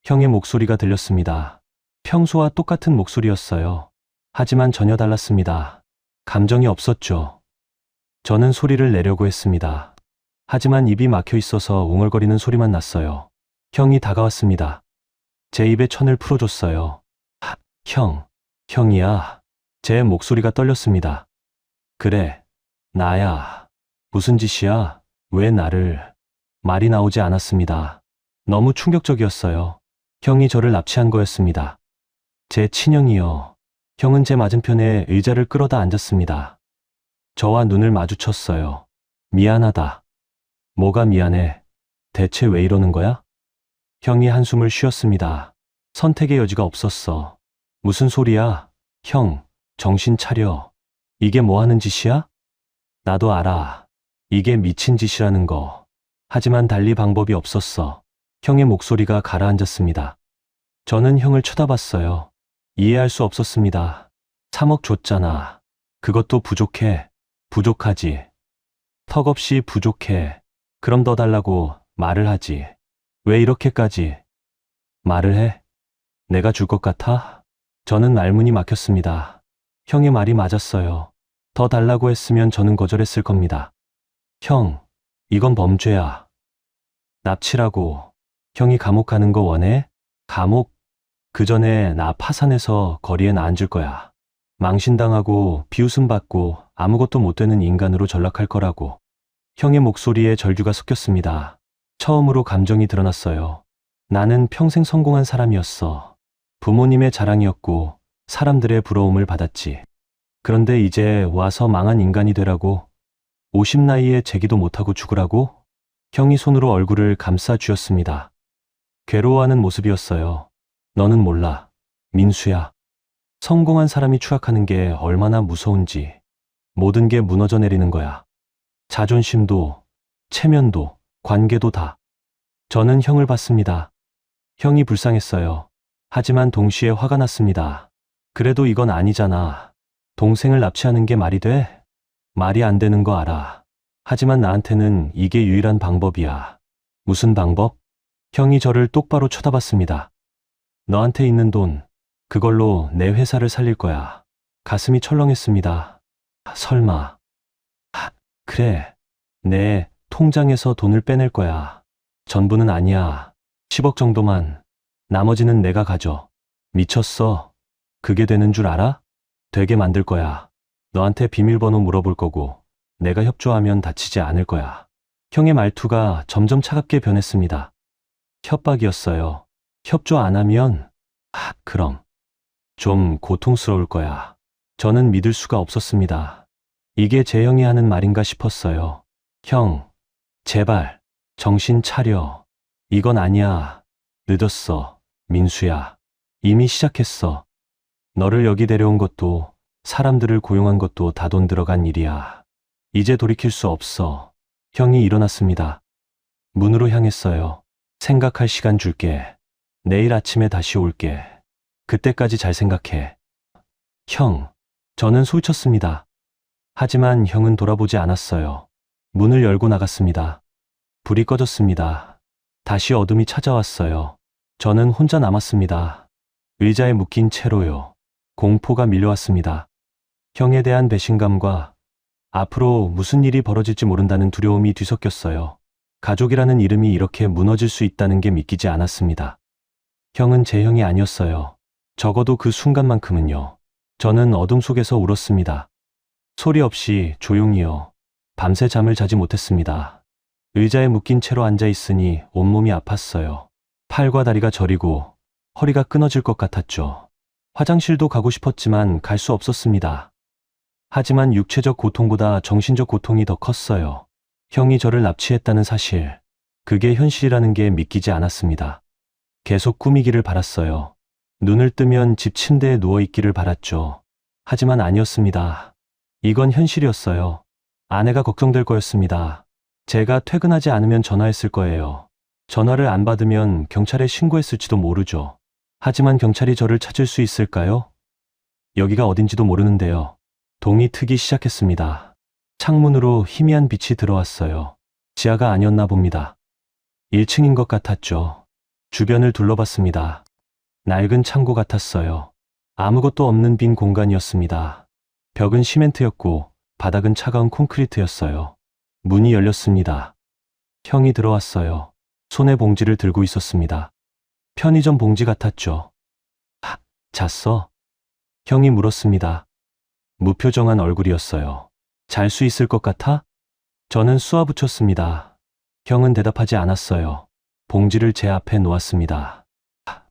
형의 목소리가 들렸습니다. 평소와 똑같은 목소리였어요. 하지만 전혀 달랐습니다. 감정이 없었죠. 저는 소리를 내려고 했습니다. 하지만 입이 막혀 있어서 웅얼거리는 소리만 났어요. 형이 다가왔습니다. 제 입에 천을 풀어줬어요. 형이야. 제 목소리가 떨렸습니다. 그래, 나야. 무슨 짓이야? 왜 나를? 말이 나오지 않았습니다. 너무 충격적이었어요. 형이 저를 납치한 거였습니다. 제 친형이요. 형은 제 맞은편에 의자를 끌어다 앉았습니다. 저와 눈을 마주쳤어요. 미안하다. 뭐가 미안해? 대체 왜 이러는 거야? 형이 한숨을 쉬었습니다. 선택의 여지가 없었어. 무슨 소리야? 형, 정신 차려. 이게 뭐 하는 짓이야? 나도 알아. 이게 미친 짓이라는 거. 하지만 달리 방법이 없었어. 형의 목소리가 가라앉았습니다. 저는 형을 쳐다봤어요. 이해할 수 없었습니다. 3억 줬잖아. 그것도 부족해. 부족하지. 턱없이 부족해. 그럼 더 달라고 말을 하지. 왜 이렇게까지 말을 해? 내가 줄 것 같아? 저는 말문이 막혔습니다. 형의 말이 맞았어요. 더 달라고 했으면 저는 거절했을 겁니다. 형, 이건 범죄야. 납치라고. 형이 감옥 가는 거 원해? 감옥? 그 전에 나 파산해서 거리에 앉을 거야. 망신당하고 비웃음 받고 아무것도 못 되는 인간으로 전락할 거라고. 형의 목소리에 절규가 섞였습니다. 처음으로 감정이 드러났어요. 나는 평생 성공한 사람이었어. 부모님의 자랑이었고 사람들의 부러움을 받았지. 그런데 이제 와서 망한 인간이 되라고? 50 나이에 재기도 못하고 죽으라고? 형이 손으로 얼굴을 감싸 쥐었습니다. 괴로워하는 모습이었어요. 너는 몰라. 민수야. 성공한 사람이 추락하는 게 얼마나 무서운지. 모든 게 무너져 내리는 거야. 자존심도, 체면도, 관계도 다. 저는 형을 봤습니다. 형이 불쌍했어요. 하지만 동시에 화가 났습니다. 그래도 이건 아니잖아. 동생을 납치하는 게 말이 돼? 말이 안 되는 거 알아. 하지만 나한테는 이게 유일한 방법이야. 무슨 방법? 형이 저를 똑바로 쳐다봤습니다. 너한테 있는 돈, 그걸로 내 회사를 살릴 거야. 가슴이 철렁했습니다. 설마. 그래. 내 통장에서 돈을 빼낼 거야. 전부는 아니야. 10억 정도만. 나머지는 내가 가져. 미쳤어. 그게 되는 줄 알아? 되게 만들 거야. 너한테 비밀번호 물어볼 거고 내가 협조하면 다치지 않을 거야. 형의 말투가 점점 차갑게 변했습니다. 협박이었어요. 협조 안 하면 그럼 좀 고통스러울 거야. 저는 믿을 수가 없었습니다. 이게 제 형이 하는 말인가 싶었어요. 형, 제발 정신 차려. 이건 아니야. 늦었어. 민수야. 이미 시작했어. 너를 여기 데려온 것도 사람들을 고용한 것도 다 돈 들어간 일이야. 이제 돌이킬 수 없어. 형이 일어났습니다. 문으로 향했어요. 생각할 시간 줄게. 내일 아침에 다시 올게. 그때까지 잘 생각해. 형, 저는 소리쳤습니다. 하지만 형은 돌아보지 않았어요. 문을 열고 나갔습니다. 불이 꺼졌습니다. 다시 어둠이 찾아왔어요. 저는 혼자 남았습니다. 의자에 묶인 채로요. 공포가 밀려왔습니다. 형에 대한 배신감과 앞으로 무슨 일이 벌어질지 모른다는 두려움이 뒤섞였어요. 가족이라는 이름이 이렇게 무너질 수 있다는 게 믿기지 않았습니다. 형은 제 형이 아니었어요. 적어도 그 순간만큼은요. 저는 어둠 속에서 울었습니다. 소리 없이 조용히요. 밤새 잠을 자지 못했습니다. 의자에 묶인 채로 앉아 있으니 온몸이 아팠어요. 팔과 다리가 저리고 허리가 끊어질 것 같았죠. 화장실도 가고 싶었지만 갈 수 없었습니다. 하지만 육체적 고통보다 정신적 고통이 더 컸어요. 형이 저를 납치했다는 사실, 그게 현실이라는 게 믿기지 않았습니다. 계속 꾸미기를 바랐어요. 눈을 뜨면 집 침대에 누워있기를 바랐죠. 하지만 아니었습니다. 이건 현실이었어요. 아내가 걱정될 거였습니다. 제가 퇴근하지 않으면 전화했을 거예요. 전화를 안 받으면 경찰에 신고했을지도 모르죠. 하지만 경찰이 저를 찾을 수 있을까요? 여기가 어딘지도 모르는데요. 동이 트기 시작했습니다. 창문으로 희미한 빛이 들어왔어요. 지하가 아니었나 봅니다. 1층인 것 같았죠. 주변을 둘러봤습니다. 낡은 창고 같았어요. 아무것도 없는 빈 공간이었습니다. 벽은 시멘트였고 바닥은 차가운 콘크리트였어요. 문이 열렸습니다. 형이 들어왔어요. 손에 봉지를 들고 있었습니다. 편의점 봉지 같았죠. 잤어? 형이 물었습니다. 무표정한 얼굴이었어요. 잘 수 있을 것 같아? 저는 쏘아붙였습니다. 형은 대답하지 않았어요. 봉지를 제 앞에 놓았습니다.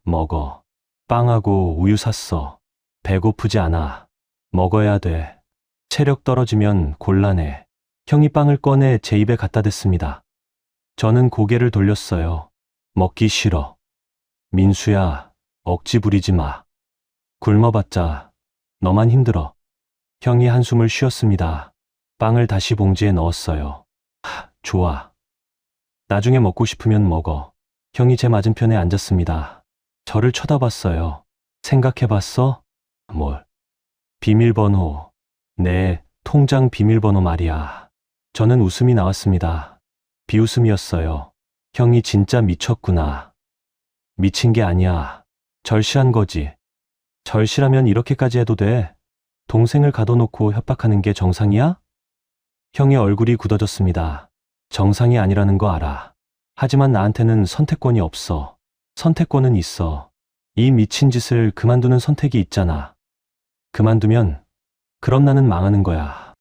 먹어. 빵하고 우유 샀어. 배고프지 않아. 먹어야 돼. 체력 떨어지면 곤란해. 형이 빵을 꺼내 제 입에 갖다 댔습니다. 저는 고개를 돌렸어요. 먹기 싫어. 민수야, 억지 부리지 마. 굶어봤자 너만 힘들어. 형이 한숨을 쉬었습니다. 빵을 다시 봉지에 넣었어요. 좋아. 나중에 먹고 싶으면 먹어. 형이 제 맞은편에 앉았습니다. 저를 쳐다봤어요. 생각해봤어? 뭘? 비밀번호. 네, 통장 비밀번호 말이야. 저는 웃음이 나왔습니다. 비웃음이었어요. 형이 진짜 미쳤구나. 미친 게 아니야. 절실한 거지. 절실하면 이렇게까지 해도 돼. 동생을 가둬놓고 협박하는 게 정상이야? 형의 얼굴이 굳어졌습니다. 정상이 아니라는 거 알아. 하지만 나한테는 선택권이 없어. 선택권은 있어. 이 미친 짓을 그만두는 선택이 있잖아. 그만두면 그럼 나는 망하는 거야.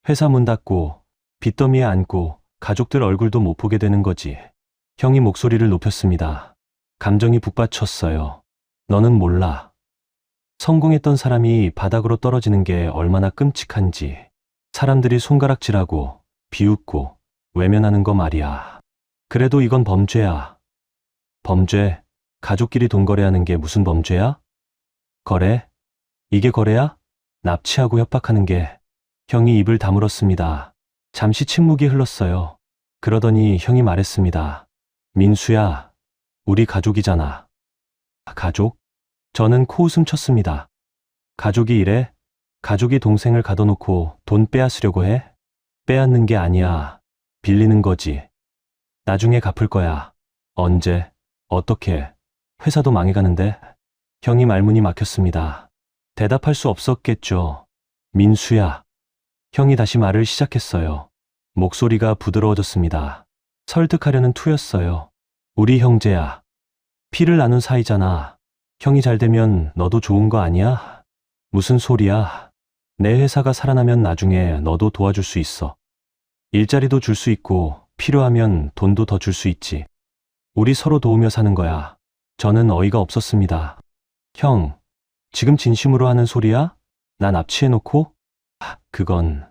회사 문 닫고 빚더미에 앉고 가족들 얼굴도 못 보게 되는 거지. 형이 목소리를 높였습니다. 감정이 북받쳤어요. 너는 몰라. 성공했던 사람이 바닥으로 떨어지는 게 얼마나 끔찍한지. 사람들이 손가락질하고 비웃고 외면하는 거 말이야. 그래도 이건 범죄야. 범죄? 가족끼리 돈 거래하는 게 무슨 범죄야? 거래? 이게 거래야? 납치하고 협박하는 게. 형이 입을 다물었습니다. 잠시 침묵이 흘렀어요. 그러더니 형이 말했습니다. 민수야, 우리 가족이잖아. 가족? 저는 코웃음 쳤습니다. 가족이 이래? 가족이 동생을 가둬놓고 돈 빼앗으려고 해? 빼앗는 게 아니야. 빌리는 거지. 나중에 갚을 거야. 언제? 어떻게? 회사도 망해가는데? 형이 말문이 막혔습니다. 대답할 수 없었겠죠. 민수야. 형이 다시 말을 시작했어요. 목소리가 부드러워졌습니다. 설득하려는 투였어요. 우리 형제야. 피를 나눈 사이잖아. 형이 잘 되면 너도 좋은 거 아니야? 무슨 소리야. 내 회사가 살아나면 나중에 너도 도와줄 수 있어. 일자리도 줄 수 있고 필요하면 돈도 더 줄 수 있지. 우리 서로 도우며 사는 거야. 저는 어이가 없었습니다. 형, 지금 진심으로 하는 소리야? 나 납치해놓고? 그건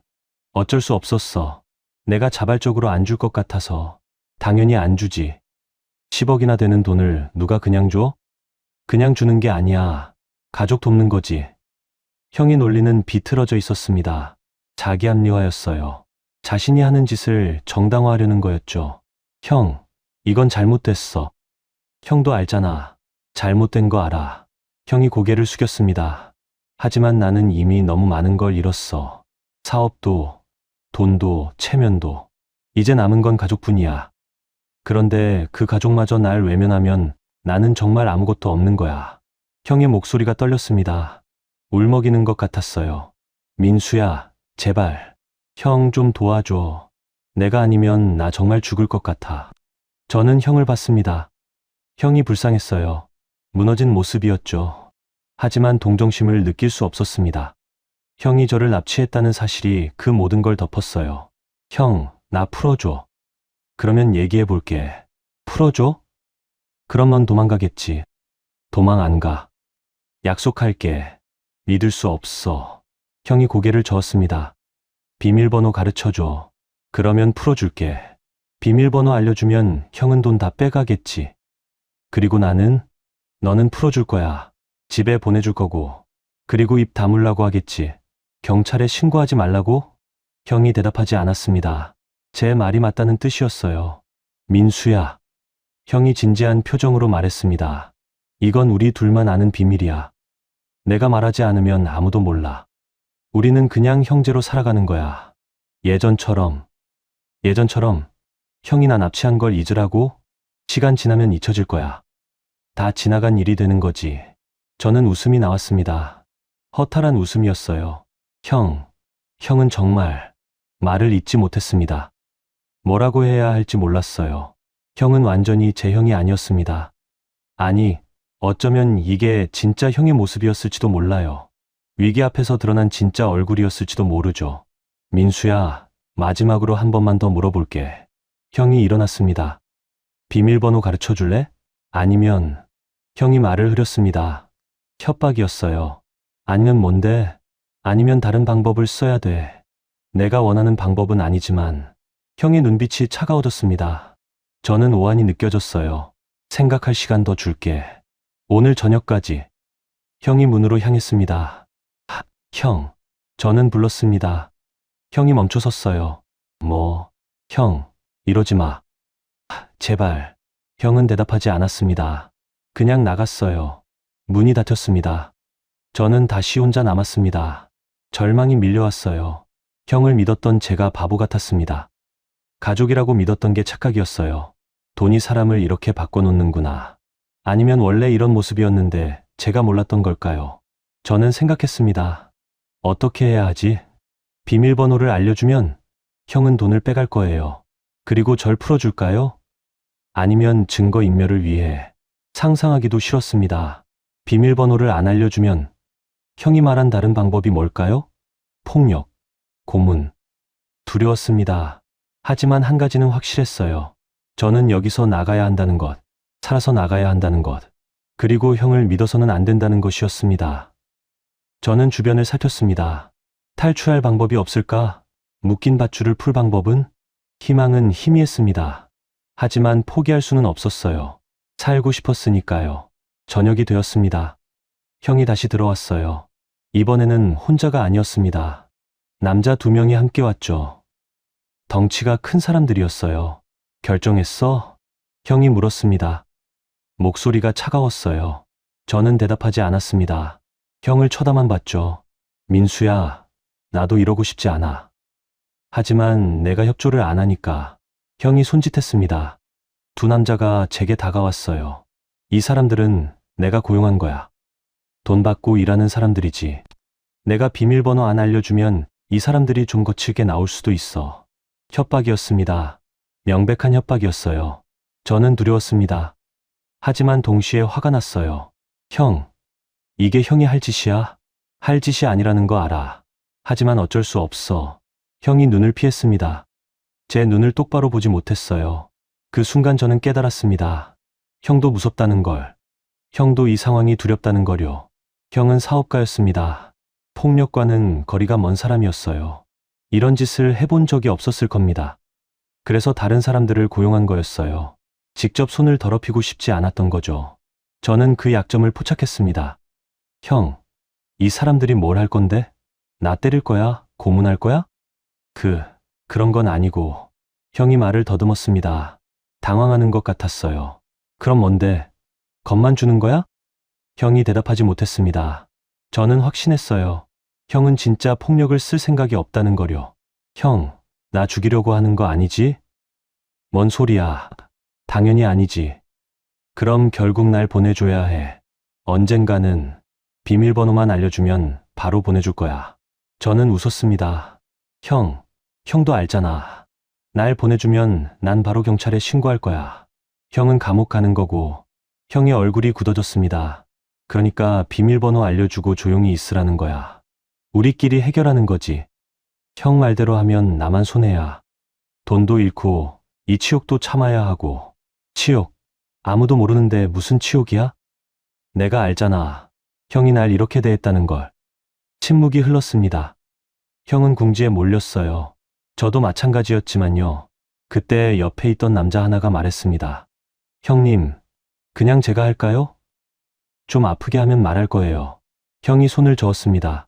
어쩔 수 없었어. 내가 자발적으로 안 줄 것 같아서. 당연히 안 주지. 10억이나 되는 돈을 누가 그냥 줘? 그냥 주는 게 아니야. 가족 돕는 거지. 형의 논리는 비틀어져 있었습니다. 자기 합리화였어요. 자신이 하는 짓을 정당화하려는 거였죠. 형, 이건 잘못됐어. 형도 알잖아. 잘못된 거 알아. 형이 고개를 숙였습니다. 하지만 나는 이미 너무 많은 걸 잃었어. 사업도, 돈도, 체면도. 이제 남은 건 가족뿐이야. 그런데 그 가족마저 날 외면하면 나는 정말 아무것도 없는 거야. 형의 목소리가 떨렸습니다. 울먹이는 것 같았어요. 민수야, 제발. 형 좀 도와줘. 내가 아니면 나 정말 죽을 것 같아. 저는 형을 봤습니다. 형이 불쌍했어요. 무너진 모습이었죠. 하지만 동정심을 느낄 수 없었습니다. 형이 저를 납치했다는 사실이 그 모든 걸 덮었어요. 형, 나 풀어줘. 그러면 얘기해 볼게. 풀어줘? 그럼 넌 도망가겠지. 도망 안 가. 약속할게. 믿을 수 없어. 형이 고개를 저었습니다. 비밀번호 가르쳐줘. 그러면 풀어줄게. 비밀번호 알려주면 형은 돈 다 빼가겠지. 그리고 너는 풀어줄 거야. 집에 보내줄 거고. 그리고 입 다물라고 하겠지. 경찰에 신고하지 말라고? 형이 대답하지 않았습니다. 제 말이 맞다는 뜻이었어요. 민수야. 형이 진지한 표정으로 말했습니다. 이건 우리 둘만 아는 비밀이야. 내가 말하지 않으면 아무도 몰라. 우리는 그냥 형제로 살아가는 거야. 예전처럼 형이 나 납치한 걸 잊으라고? 시간 지나면 잊혀질 거야. 다 지나간 일이 되는 거지. 저는 웃음이 나왔습니다. 허탈한 웃음이었어요. 형은 정말 말을 잇지 못했습니다. 뭐라고 해야 할지 몰랐어요. 형은 완전히 제 형이 아니었습니다. 아니, 어쩌면 이게 진짜 형의 모습이었을지도 몰라요. 위기 앞에서 드러난 진짜 얼굴이었을지도 모르죠. 민수야, 마지막으로 한 번만 더 물어볼게. 형이 일어났습니다. 비밀번호 가르쳐 줄래? 아니면, 형이 말을 흐렸습니다. 협박이었어요. 아니면 뭔데? 아니면 다른 방법을 써야 돼. 내가 원하는 방법은 아니지만, 형의 눈빛이 차가워졌습니다. 저는 오한이 느껴졌어요. 생각할 시간 더 줄게. 오늘 저녁까지. 형이 문으로 향했습니다. 형. 저는 불렀습니다. 형이 멈춰섰어요. 형, 이러지 마. 제발. 형은 대답하지 않았습니다. 그냥 나갔어요. 문이 닫혔습니다. 저는 다시 혼자 남았습니다. 절망이 밀려왔어요. 형을 믿었던 제가 바보 같았습니다. 가족이라고 믿었던 게 착각이었어요. 돈이 사람을 이렇게 바꿔놓는구나. 아니면 원래 이런 모습이었는데 제가 몰랐던 걸까요? 저는 생각했습니다. 어떻게 해야 하지? 비밀번호를 알려주면 형은 돈을 빼갈 거예요. 그리고 절 풀어줄까요? 아니면 증거인멸을 위해 상상하기도 싫었습니다. 비밀번호를 안 알려주면 형이 말한 다른 방법이 뭘까요? 폭력, 고문. 두려웠습니다. 하지만 한 가지는 확실했어요. 저는 여기서 나가야 한다는 것, 살아서 나가야 한다는 것, 그리고 형을 믿어서는 안 된다는 것이었습니다. 저는 주변을 살폈습니다. 탈출할 방법이 없을까? 묶인 밧줄을 풀 방법은? 희망은 희미했습니다. 하지만 포기할 수는 없었어요. 살고 싶었으니까요. 저녁이 되었습니다. 형이 다시 들어왔어요. 이번에는 혼자가 아니었습니다. 남자 2명이 함께 왔죠. 덩치가 큰 사람들이었어요. 결정했어? 형이 물었습니다. 목소리가 차가웠어요. 저는 대답하지 않았습니다. 형을 쳐다만 봤죠. 민수야, 나도 이러고 싶지 않아. 하지만 내가 협조를 안 하니까 형이 손짓했습니다. 2 남자가 제게 다가왔어요. 이 사람들은 내가 고용한 거야. 돈 받고 일하는 사람들이지. 내가 비밀번호 안 알려주면 이 사람들이 좀 거칠게 나올 수도 있어. 협박이었습니다. 명백한 협박이었어요. 저는 두려웠습니다. 하지만 동시에 화가 났어요. 형, 이게 형이 할 짓이야? 할 짓이 아니라는 거 알아. 하지만 어쩔 수 없어. 형이 눈을 피했습니다. 제 눈을 똑바로 보지 못했어요. 그 순간 저는 깨달았습니다. 형도 무섭다는 걸. 형도 이 상황이 두렵다는 거요. 형은 사업가였습니다. 폭력과는 거리가 먼 사람이었어요. 이런 짓을 해본 적이 없었을 겁니다. 그래서 다른 사람들을 고용한 거였어요. 직접 손을 더럽히고 싶지 않았던 거죠. 저는 그 약점을 포착했습니다. 형, 이 사람들이 뭘 할 건데? 나 때릴 거야? 고문할 거야? 그런 건 아니고. 형이 말을 더듬었습니다. 당황하는 것 같았어요. 그럼 뭔데? 겁만 주는 거야? 형이 대답하지 못했습니다. 저는 확신했어요. 형은 진짜 폭력을 쓸 생각이 없다는 거려. 형, 나 죽이려고 하는 거 아니지? 뭔 소리야. 당연히 아니지. 그럼 결국 날 보내줘야 해. 언젠가는 비밀번호만 알려주면 바로 보내줄 거야. 저는 웃었습니다. 형도 알잖아. 날 보내주면 난 바로 경찰에 신고할 거야. 형은 감옥 가는 거고. 형의 얼굴이 굳어졌습니다. 그러니까 비밀번호 알려주고 조용히 있으라는 거야. 우리끼리 해결하는 거지. 형 말대로 하면 나만 손해야. 돈도 잃고 이 치욕도 참아야 하고. 치욕? 아무도 모르는데 무슨 치욕이야? 내가 알잖아. 형이 날 이렇게 대했다는 걸. 침묵이 흘렀습니다. 형은 궁지에 몰렸어요. 저도 마찬가지였지만요. 그때 옆에 있던 남자 하나가 말했습니다. 형님, 그냥 제가 할까요? 좀 아프게 하면 말할 거예요. 형이 손을 저었습니다.